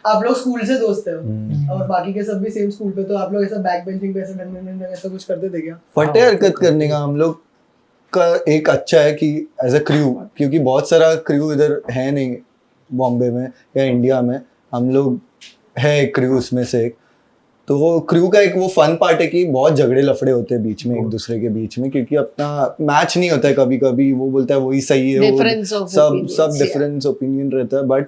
आप लोग स्कूल से दोस्त हैं और बाकी के सब भी सेम स्कूल पे तो आप लोग ऐसा बैक बेंचिंग पे ऐसा डंडन ऐसा कुछ करते थे क्या फटे हरकत करने का हम लोग का एक अच्छा है कि एज अ क्रू क्योंकि बहुत सारा क्रू इधर है नहीं बॉम्बे में या इंडिया में हम लोग है एक क्रू उसमें से एक तो वो क्रू का एक वो फन पार्ट है कि बहुत झगड़े लफड़े होते हैं बीच में एक दूसरे के बीच में क्योंकि अपना मैच नहीं होता है कभी कभी वो बोलता है वही सही है Difference of सब opinions, सब yeah. डिफरेंस ओपिनियन रहता है बट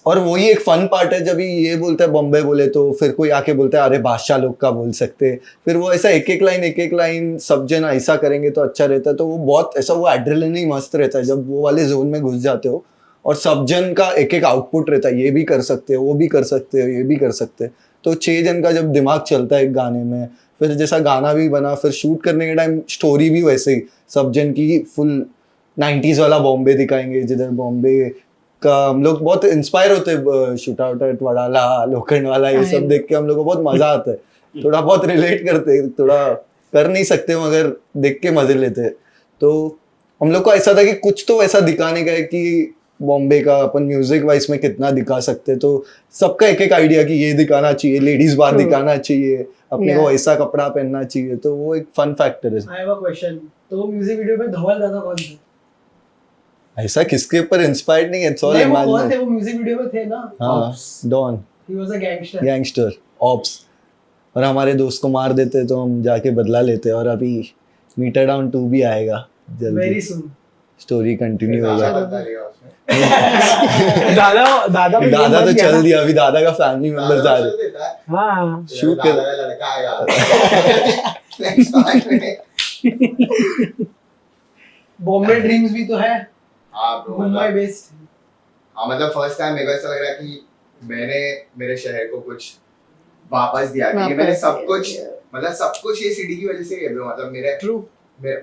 और वही एक फन पार्ट है जब ये बोलता है बॉम्बे बोले तो फिर कोई आके बोलता है अरे बादशाह लोग का बोल सकते फिर वो ऐसा एक एक लाइन सब जन ऐसा करेंगे तो अच्छा रहता है तो वो बहुत ऐसा वो एड्रेनलिन ही मस्त रहता है जब वो वाले जोन में घुस जाते हो और सब जन का एक आउटपुट रहता है ये भी कर सकते हो वो भी कर सकते हो ये भी कर सकते हैं तो 6 जन का जब दिमाग चलता है एक गाने में फिर जैसा गाना भी बना फिर शूट करने के टाइम स्टोरी भी वैसे ही सब जन की फुल 90s वाला बॉम्बे दिखाएंगे जिधर बॉम्बे का हम लोग बहुत इंस्पायर होते हैं शूट आउट एट वडाला लोखंड वाला ये सब देख के हम लोग को बहुत मजा आता है थोड़ा बहुत रिलेट करते हैं थोड़ा कर नहीं सकते मगर देख के मजे लेते हैं तो हम लोग को ऐसा था कि कुछ तो ऐसा दिखाने का है कि बॉम्बे का अपन म्यूजिक वाइज में कितना दिखा सकते हैं तो सबका एक आइडिया कि ये दिखाना चाहिए लेडीज बार दिखाना चाहिए अपने को ऐसा कपड़ा पहनना चाहिए तो वो एक फन फैक्टर है आई हैव अ क्वेश्चन तो म्यूजिक वीडियो में धवल दादा कौन थे ऐसा किसके ऊपर इंस्पायर्ड नहीं है इट्स ऑल नहीं, वो कौन थे इमेजिन वो म्यूजिक वीडियो में थे ना हाँ Don he was a gangster gangster ops और हमारे दोस्त को मार देते तो हम जाके बदला लेते और अभी मीटर डाउन 2 भी आएगा वेरी जल्दी सून स्टोरी कंटिन्यू होगा दादा दादा भी दादा तो मत किया चल ना। दिया अभी दादा का फैमिली मेंबर्स आ रहे हाँ शूट कर लड़का आएगा बॉम्बे ड्रीम्स भी तो है, हाँ ब्रो, मुंबई बेस्ड। हाँ मतलब फर्स्ट टाइम मेरे को ऐसा लग रहा है कि मैंने मेरे शहर को कुछ वापस दिया, क्योंकि मैंने सब कुछ मतलब सब कुछ ये सिटी की वजह से है ब्रो। मतलब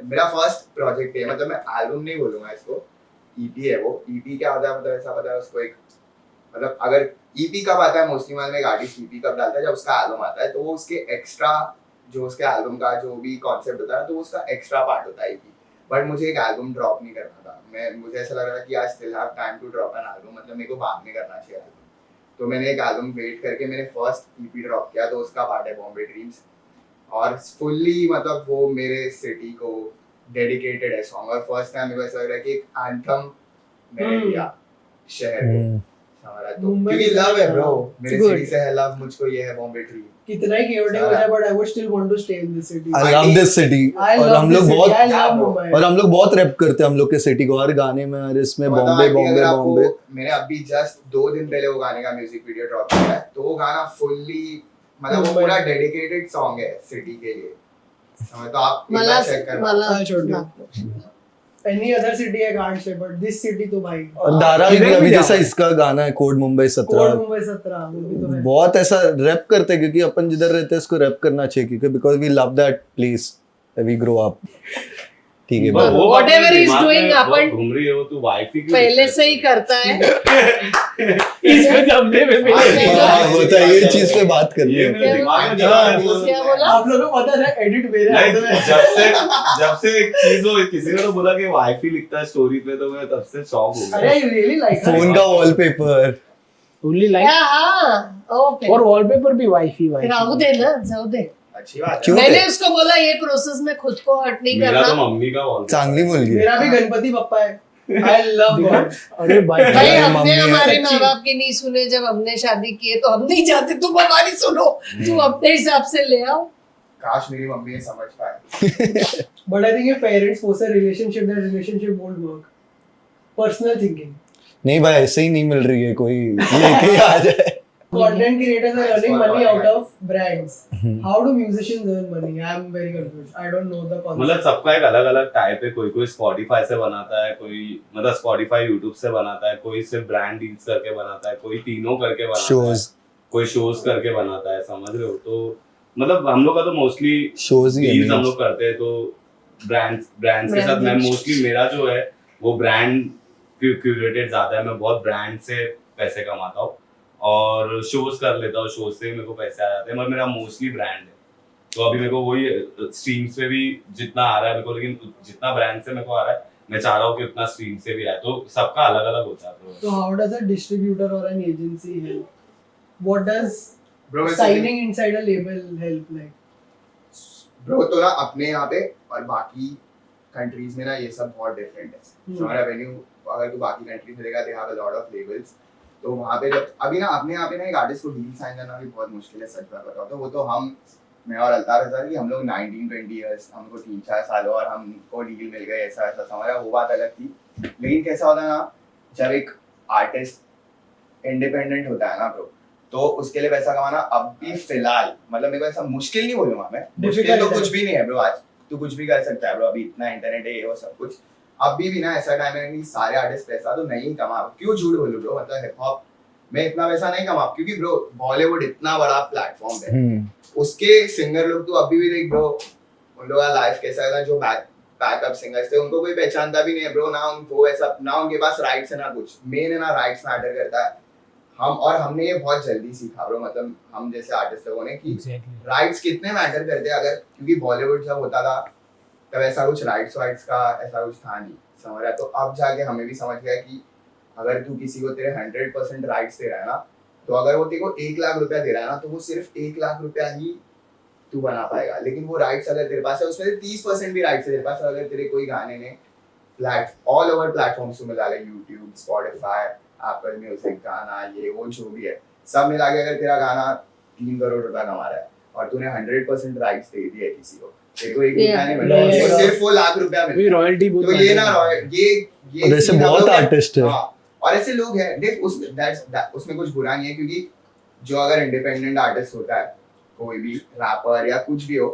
मेरा फर्स्ट प्रोजेक्ट है, मतलब मैं एल्बम नहीं बोलूंगा इसको, ईपी है वो। ईपी क्या होता है, मतलब ऐसा पता है उसको, एक मतलब अगर ईपी कब आता है मोस्टली में एक आर्टिस्ट ईपी कब डालता है, जब उसका एल्बम आता है, तो वो उसके एक्स्ट्रा जो उसके एल्बम का जो भी कॉन्सेप्ट होता है तो उसका एक्स्ट्रा पार्ट होता है ईपी। बट मुझे एक एल्बम ड्रॉप नहीं करना था, मुझे ऐसा लग रहा था कि I still have time to drop an album, मतलब मेरे को बाद में करना चाहिए एल्बम। तो मैंने एक एल्बम वेट करके मैंने फर्स्ट ईपी ड्रॉप किया, तो उसका पार्ट है बॉम्बे ड्रीम्स। और फुल्ली मतलब वो मेरे सिटी को डेडिकेटेड है सॉन्ग, और फर्स्ट टाइम मेरे को ऐसा लग रहा है कि एक एंथम मैंने दिया शहर को हमारा, तो क्योंकि लव है ब्रो, मेरे सिटी से है लव, मुझको ये है बॉम्बे ड्रीम। कितना ही chaotic हो जाए, but I would still want to stay in this city. I love this city. I और love हम this लोग city. बहुत I love Mumbai. और हम लोग बहुत रैप करते हैं हम लोग के सिटी को हर गाने में, हर इसमें मतलब बॉम्बे अभी बॉम्बे अगर आपको- बॉम्बे। मैंने अभी जस्ट 2 दिन पहले वो गाने का म्यूजिक वीडियो ड्रॉप किया है, तो वो गाना फुल्ली मतलब वो मुंबई। पूरा डेडिकेटेड सॉन्ग है सिटी के लिए। तो आप एक मला बार चेक करना। मला हाँ, छोड़ दो। Any other city I can't say, but this city तो भाई। और दारा इधर भी भी अभी जाओ। जैसा इसका गाना है कोड मुंबई कोड 17, मुंबई 17 वो भी तो है। बहुत ऐसा रैप करते हैं, क्योंकि अपन जिधर रहते हैं इसको रैप करना चाहिए, क्योंकि because we love that place we grow up. ठीक है पर भाई। वो बात Whatever मेरे he's दिमाग में doing, बहुत अपन घूम रही है वो, तू वाईफी क्यों पहले देखता से ही करता है। इसको जमने में भी हाँ, वो तो ये चीज पे बात करनी ये है। मेरे दिमाग में हाँ, क्या बोला? आप लोगों को पता है एडिट मेरे नहीं, हाथ में है। जब से एक चीज हो, किसी ने तो बोला कि वाईफी लिखता है स्टोरी पे, तो मैं तब से शॉक हो अरे गया। I really like her. Phone का वॉलपेपर ओनली लाइक हाँ ओके, और वॉलपेपर भी वाईफी फिर आओ दे ना, जाओ दे। अच्छी बात है। क्यों? मैंने उसको बोला ये प्रोसेस में खुद को हर्ट नहीं मेरा तो करना। मम्मी का वॉल चांगली मुलगी मेरा भी गणपति बप्पा है। I love God. अरे भाई भाई भाई, हमने मम्मी है, हमारे सच्ची। माँ बाप की नहीं सुने, जब हमने शादी की है तो हम नहीं चाहते तुम हमारी सुनो, तुम अपने हिसाब से ले आओ। काश मेरी मम्मी ये समझ पाए। But I think if parents force a relationship, that relationship won't work. Personal thinking. नहीं भाई, ऐसे ही नहीं मिल रही है कोई लेके ही आ जाए। Content creators are earning for money calling out of brands. How do musicians earn money? I am very confused. I don't know the मतलब concept. सबका एक अलग अलग टाइप है, कोई कोई स्पॉटिफाई से बनाता है, कोई मतलब स्पॉटिफाई यूट्यूब से बनाता है, कोई सिर्फ ब्रांड डील्स करके बनाता है, कोई तीनों करके बनाता है, शोज कोई शोज करके बनाता है, समझ रहे हो? तो मतलब हम लोग का तो मोस्टली शोज ही डील्स हम है। लोग करते हैं, तो ब्रांड्स के साथ मैं मोस्टली, मेरा जो है वो ब्रांड क्यूरेटेड ज्यादा है, मैं बहुत ब्रांड से पैसे कमाता हूँ और शोज कर लेता हूँ, शोज से मेरे को पैसे आ जाते हैं, मगर मेरा मोस्टली ब्रांड है। तो अभी मेरे को वही स्ट्रीम्स पे भी जितना आ रहा है मेरे को, लेकिन जितना ब्रांड से मेरे को आ रहा है मैं चाह रहा हूँ कि उतना स्ट्रीम से भी आए, तो सबका अलग अलग होता है। So how does a distributor or an agency help? What does bro signing inside a label help? Like bro तो ना अपने यहाँ पे और बाकी कंट्रीज में ना ये सब बहुत डिफरेंट है। हमारा वेन्यू अगर तू बाकी कंट्रीज में देखा, they have a lot of labels, तो वहाँ पे जब अभी ना अपने यहाँ पे ना एक आर्टिस्ट को डील साइन करना भी बहुत मुश्किल है, सच बात बताओ तो। वो तो हम, मैं और अल्ताफ हजार की, हम लोग 19-20 इयर्स, हमको 3-4 साल और हमको डील मिल गए, ऐसा ऐसा समझा, वो बात अलग थी। लेकिन कैसा होता है ना, जब एक आर्टिस्ट इंडिपेंडेंट होता है ना ब्रो, तो उसके लिए पैसा कमाना अब भी फिलहाल, मतलब मेरे को ऐसा मुश्किल नहीं बोलूंगा मैं, मुश्किल तो कुछ भी नहीं है ब्रो। आज तू कुछ भी कर सकता है ब्रो, अभी इतना इंटरनेट है, ये वो सब कुछ। अभी भी ना ऐसा टाइम है कि सारे आर्टिस्ट पैसा तो नहीं कमा, क्यों झूठ बोलूं ब्रो, मतलब हिप हॉप में इतना पैसा नहीं कमा, क्योंकि ब्रो बॉलीवुड इतना बड़ा प्लेटफॉर्म है, उसके सिंगर लोग तो अभी भी देख ब्रो, उन लोगों का लाइफ कैसा है, जो बैकअप सिंगर्स थे उनको कोई पहचानता भी नहीं है ब्रो, ना उनको ऐसा, ना उनके पास राइट्स है ना कुछ, मेन है ना राइट्स मैटर करता है। हमने ये बहुत जल्दी सीखा ब्रो, मतलब हम जैसे आर्टिस्ट लोगों ने, कि राइट्स कितने मैटर करते हैं, अगर क्योंकि बॉलीवुड जब होता था तब ऐसा कुछ राइट्स का ऐसा कुछ था नहीं, समझ रहा है? तो अब जाके हमें भी समझ गया कि अगर तू किसी को तेरे 100% राइट्स दे रहा है ना, तो अगर वो तेरे को 1 लाख रुपया दे रहा है ना, तो वो सिर्फ 1 लाख रुपया ही तू बना पाएगा। लेकिन वो राइट्स अगर तेरे पास है, उसमें से 30% भी राइट्स है तेरे पास, अगर तेरे कोई गाने ने ऑल ओवर प्लेटफॉर्म्स में डाले, यूट्यूब, स्पॉटिफाई, एप्पल म्यूजिक, गाना, ये वो जो भी है सब मिला के, अगर तेरा गाना 3 करोड़ रुपया कमा रहा है और तूने 100% राइट्स दे दिए किसी को, तेरे को 1 रुपया नहीं मिल रहा है, Yeah. सिर्फ वो लाख रुपया मिल भी रहा है। रॉयल्टी बहुत तो ये ना ये और ऐसे चीज़ हम बहुत लोग- आर्टिस्ट है। हाँ, और ऐसे लोग हैं देख, उसमें कुछ बुरा नहीं है, क्योंकि जो अगर इंडिपेंडेंट आर्टिस्ट होता है, कोई भी रैपर या कुछ भी हो,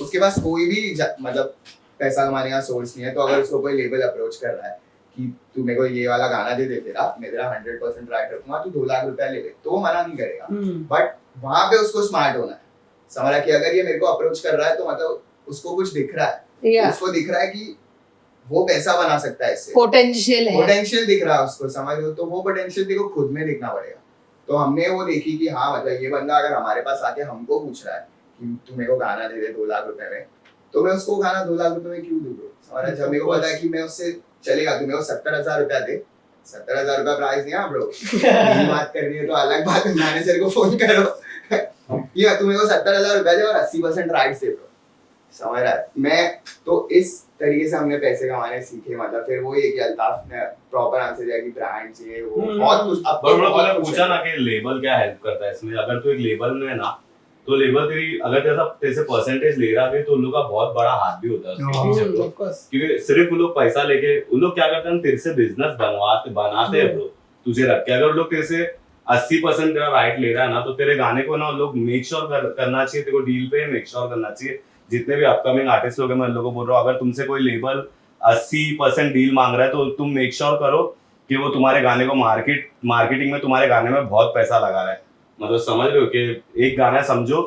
उसके पास कोई भी मतलब पैसा कमाने का सोर्स नहीं है, तो अगर उसको कोई लेबल अप्रोच कर रहा है कि तू मेरे को ये वाला गाना दे दे तेरा, मैं तेरा 100% राइट रखूंगा, तू 2 लाख रुपया ले ले, तो वो मना नहीं करेगा। बट वहां पे उसको स्मार्ट होना है, समझा कि अगर ये मेरे को अप्रोच कर रहा है तो मतलब उसको कुछ दिख रहा है, Yeah. उसको दिख रहा है कि वो पैसा बना सकता है इससे, पोटेंशियल है। पोटेंशियल दिख रहा है उसको, समझ लो, तो वो पोटेंशियल देखो खुद में दिखना पड़ेगा। तो हमने वो देखी कि हाँ मतलब ये बंदा अगर हमारे पास आके हमको पूछ रहा है कि तू मेरे को गाना दे दे 2 लाख रुपए में, तो मैं उसको गाना 2 लाख रुपए में क्यों दूँ ब्रो, समझ, जब मेरे को पता है कि मैं उससे चलेगा, तू मेरे को 70,000 रुपया दे, 70,000 रुपया प्राइस नहीं है ब्रो, यही बात करनी है तो अलग बात है, मैनेजर को फोन करो ये तू मेरे को 70,000 रुपया दे और 80% राइट्स दे ब्रो, समझ रहा है। मैं तो इस तरीके से हमने पैसे कमाने सीखे, मतलब फिर वो ये कि अल्ताफ ने प्रॉपर आंसर दिया कि ब्रांड चाहिए, वो बहुत कुछ। अब बट ब्रो बहुत तूने कुछ पूछा है। ना कि लेबल क्या हेल्प करता है इसमें, अगर तू एक लेबल में है ना, तो लेबल तेरी अगर तेरे से परसेंटेज ले रहा है तो उन लोग का बहुत बड़ा हाथ भी होता है उसके पीछे ब्रो, Of course. क्योंकि सिर्फ वो लोग पैसा लेके, उन लोग क्या करते हैं तेरे से बिजनेस बनाते हैं ब्रो, तुझे रख के। अगर लोग तेरे से 80% तेरा राइट ले रहा है ना, तो तेरे गाने को ना लोग मेक श्योर करना चाहिए, तेरे को डील पे मेक श्योर करना चाहिए। जितने भी अपकमिंग आर्टिस्ट लोग हैं, मैं उन लोगों को बोल रहा हूँ, अगर तुमसे कोई लेबल 80% डील मांग रहा है तो तुम मेक श्योर करो कि वो तुम्हारे गाने को मार्केटिंग में तुम्हारे गाने में बहुत पैसा लगा रहा है। मतलब समझ रहे हो कि एक गाना समझो,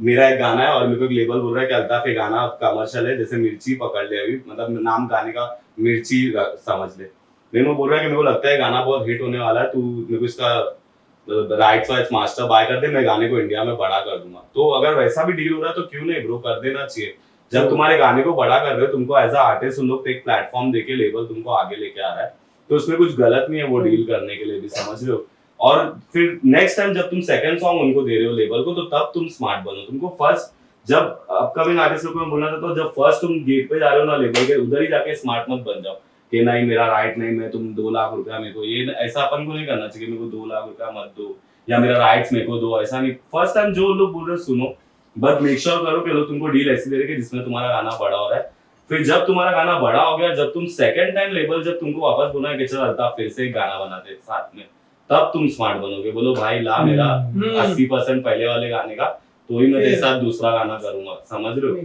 मेरा एक गाना है और मेरे को एक लेबल बोल रहा है कि अल्ताफ ये गाना कमर्शियल है, जैसे मिर्ची पकड़ ले, अभी मतलब नाम गाने का मिर्ची समझ ले, लेकिन वो बोल रहा है कि मेरे को लगता है गाना बहुत हिट होने वाला है, तू मेरे को इसका राइट्स वाइट्स मास्टर बाय कर दे, मैं गाने को इंडिया में बड़ा कर दूंगा। तो अगर वैसा भी डील हो रहा है तो क्यों नहीं ब्रो, कर देना चाहिए। जब तुम्हारे गाने को बड़ा कर रहे हो, तुमको एज अ आर्टिस्ट उन लोग एक प्लेटफॉर्म देके लेबल तुमको आगे लेके आ रहा है, तो उसमें कुछ गलत नहीं है वो डील करने के लिए भी, समझ रहे हो। और फिर नेक्स्ट टाइम जब तुम सेकंड सॉन्ग उनको दे रहे हो लेबल को, तो तब तुम स्मार्ट बनो। तुमको फर्स्ट, जब अपकमिंग आर्टिस्ट को मैं बोलना चाहता हूँ, जब फर्स्ट तुम गेट पे जा रहे हो ना लेबल के, उधर ही जाके स्मार्ट मत बन जाओ कि नहीं मेरा राइट नहीं, मैं तुम 2 लाख रुपया मेरे को, ये ऐसा अपन को नहीं करना चाहिए, मेरे को 2 लाख रुपया मत दो या मेरा राइट्स मेरे को दो, ऐसा नहीं। फर्स्ट टाइम जो लोग बोल रहे सुनो, बट मेक श्योर करो कि लोग तुमको डील ऐसी दे रहे कि जिसमें तुम्हारा गाना बड़ा हो रहा है। फिर जब तुम्हारा गाना बड़ा हो गया, जब तुम सेकंड टाइम लेबल जब तुमको वापस बोला है कि चल अल्ताफ फिर से एक गाना बनाते साथ में, तब तुम स्मार्ट बनोगे। बोलो भाई ला मेरा 80% पहले वाले गाने का, तो ही मैं तेरे साथ दूसरा गाना करूंगा, समझ रहे हो।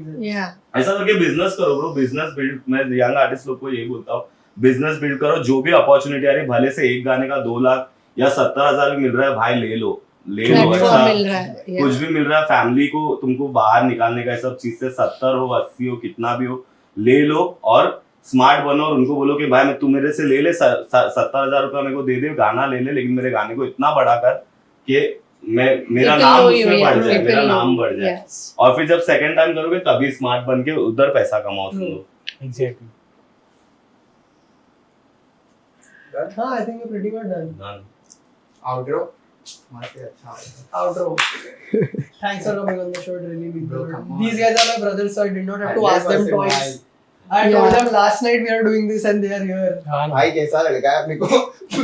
ऐसा करके बिजनेस करो ब्रो, बिजनेस बिल्ड। मैं यंग आर्टिस्ट लोग को यही बोलता हूँ, बिजनेस बिल्ड करो। जो भी अपॉर्चुनिटी आ रही है, भले से एक गाने का 2 लाख या 70,000 भी मिल रहा है, भाई ले लो प्लेटफॉर्म मिल रहा है, कुछ भी मिल रहा है। फैमिली को तुमको बाहर निकालने का सब चीज से 70 हो 80 हो कितना भी हो, ले लो और स्मार्ट बनो। और उनको बोलो कि भाई मैं तू मेरे से ले ले 70,000 रुपया मेरे को दे दे, गाना ले ले, लेकिन मेरे गाने को इतना बड़ा कर कि मेरा नाम उसमें बढ़ जाए, मेरा नाम बढ़ जाए। और फिर जब सेकंड टाइम करोगे तभी स्मार्ट बन के उधर पैसा कमाओ तुम लोग। एग्जैक्टली। हाँ, I think we're pretty much done. Outro मस्त है, अच्छा Outro. Thanks for coming on the show. It really means a Bro, lot. come on. These guys are my brothers, so I did not have to 100% ask them twice. भाई। I told Yeah. them last night we are doing this and they are here. हाँ ना। भाई कैसा लड़का है, अपने को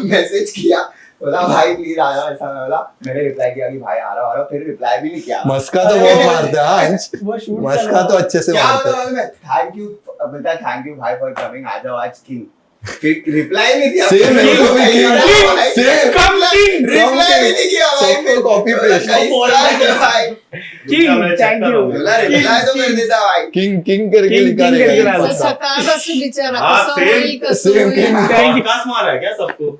मैसेज किया, बोला भाई प्लीज आ जाओ, ऐसा बोला। मैंने रिप्लाई किया कि भाई आ रहा हूँ, फिर रिप्लाई भी नहीं किया। मस्का तो वो मारता है अंश, वो shoot मस्का तो अच्छे से क्या मारता है। बोला मैं, थैंक यू बोलता, थैंक यू भाई फॉर कमिंग, आ जाओ आज किंग। फिर रिप्लाई नहीं दिया, Same फिर मेरे को भी king, same, रिप्लाई भी नहीं किया भाई, सबको copy paste। भाई King, thank you। बोला रिप्लाई तो कर देता भाई। किंग किंग करके King, लिखा king रहेगा। करके डाला। सकारात्मक बिचारा हाँ, कसम same- वही कसम same वही। king। Thank you। पॉडकास्ट मारा है क्या सबको?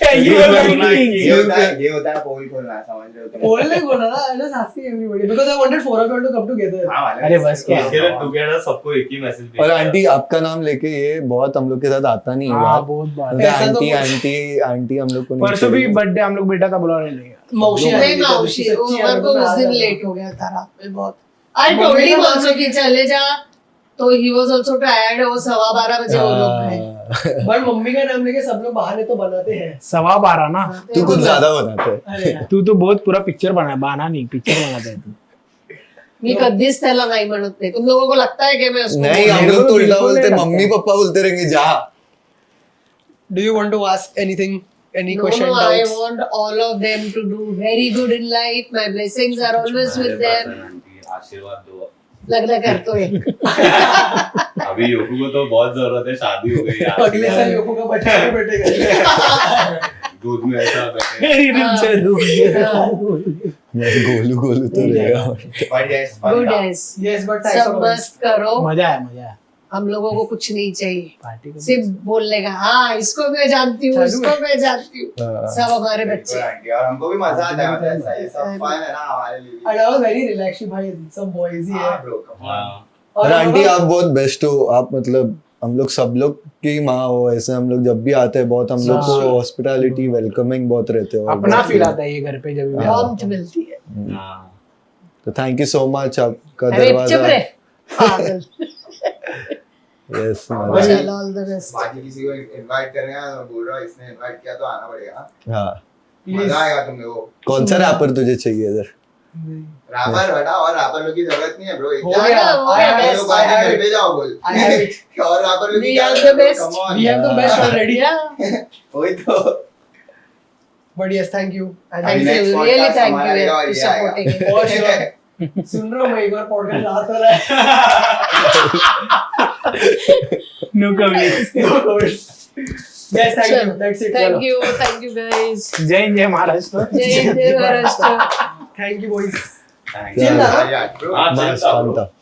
Thank you for King। being ये king। होता है पोल खोलना, समझ रहे हो तुम? बोलने को ना, I was asking everybody because I wanted 4 of you to come together. हाँ वाले। अरे बस क्या। इसके लिए टुगेदर सबको एक ही मैसेज और आंटी आपका नाम लेके ये बहुत हम लोग के साथ आता नहीं है हाँ बात। बहुत बात। मतलब ऐसा तो आंटी बहुत- आंटी आंटी हम लोग को नहीं परसों भी चाहिए। बर्थडे हम लोग बेटा था, बुला रहे नहीं। मौसी नहीं आई थी, माउशी, सच्ची वो यार, मेरे को मैं उस आ दिन जाता। लेट हो गया था रात में बहुत। आई मम्मी टोल्ड का हिम नाम- आल्सो कि चले जा, तो ही वाज आल्सो टायर्ड। वो 12:15 बजे वो लोग गए। बट मम्मी का नाम लेके सब लोग बहाने तो बनाते हैं। 12:15 ना। तू कुछ ज्यादा बनाता है। अरे यार, तू तो बहुत पूरा पिक्चर बना, बहाना नहीं पिक्चर बनाता है तू। मी कधीच त्याला नाही म्हणत नाही। तुम लोगों को लगता है कि मैं उसको नहीं हम मेरे लोग को तो उल्टा बिल्कुल बोलते, नहीं मम्मी लगता। पापा बोलते रहेंगे जा। do you want to ask anything, any No, question, no, I doubts? want all of them to do very good in life. My blessings are always with them. आशीर्वाद दो। लग्न करतोय। अभी योगू को तो बहुत जरूरत है, शादी हो गई अगले साल यार, योको का बच्चा भी बैठेगा। दूध में ऐसा बैठे। मेरी दिल से रुक गया। गोलू गोलू तो रहेगा But yes, गुड fun था। यस Yes, but thanks सब for coming. मस्त करो, मजा आया हम लोगों को कुछ नहीं चाहिए, पार्टी सिर्फ बोलने का हाँ इसको मैं जानती हूँ, चालू इसको मैं जानती हूँ, हाँ। सब हमारे बिल्कुल बच्चे। आंटी, और हमको भी मजा आता है, मतलब ऐसा ये सब fun है ना हमारे लिए भी। And I was very relaxed भाई, सब boys ही हाँ है. bro, come on। हाँ। और हम आंटी लोग- आप बहुत बेस्ट हो, आप मतलब हम लोग सब लोग की माँ हो, ऐसे हम लोग जब भी आते हैं बहुत हम लोग को हाँ। हॉस्पिटैलिटी वेलकमिंग बहुत रहते हो, अपना बहुत- फील आता है ये घर पे जब भी हाँ। वार्मथ मिलती है। हाँ। तो थैंक यू सो मच, आपका अरे चुप दरवाजा रहे पागल। यस चलो ऑल द बेस्ट। बाकी किसी को इनवाइट कर रहे हैं, मैं बोल रहा हूँ इसने इनवाइट किया तो आना पड़ेगा, हाँ Please. मजा आएगा तुम लोगों को। कौन सा रैपर तुझे चाहिए इधर? रैपर बटा, और रैपर लोग की जरूरत नहीं है ब्रो, एक हो क्या गया, हो I गया, have ये it, लोग I बाकी have घर it. पे जाओ बोल। I have it. और रैपर लोग की We क्या are the जरूरत है? best. Come on। We have the best already. Yeah, वही तो। But yes, thank you. And thank अभी you, next really podcast thank हमारा you रहेगा और for ये आएगा। supporting it. For sure. सुन रहा हूँ मैं एक बार पॉडकास्ट आ तो रहा है. No comments. Yes, thank चलो, you. That's it. Thank you guys. जय हिंद, जय महाराष्ट्र। जय हिंद, जय Maharashtra. Thank you boys. Thanks. Chill था ना? Yeah, bro। हाँ, बस चिल था, fun bro। था।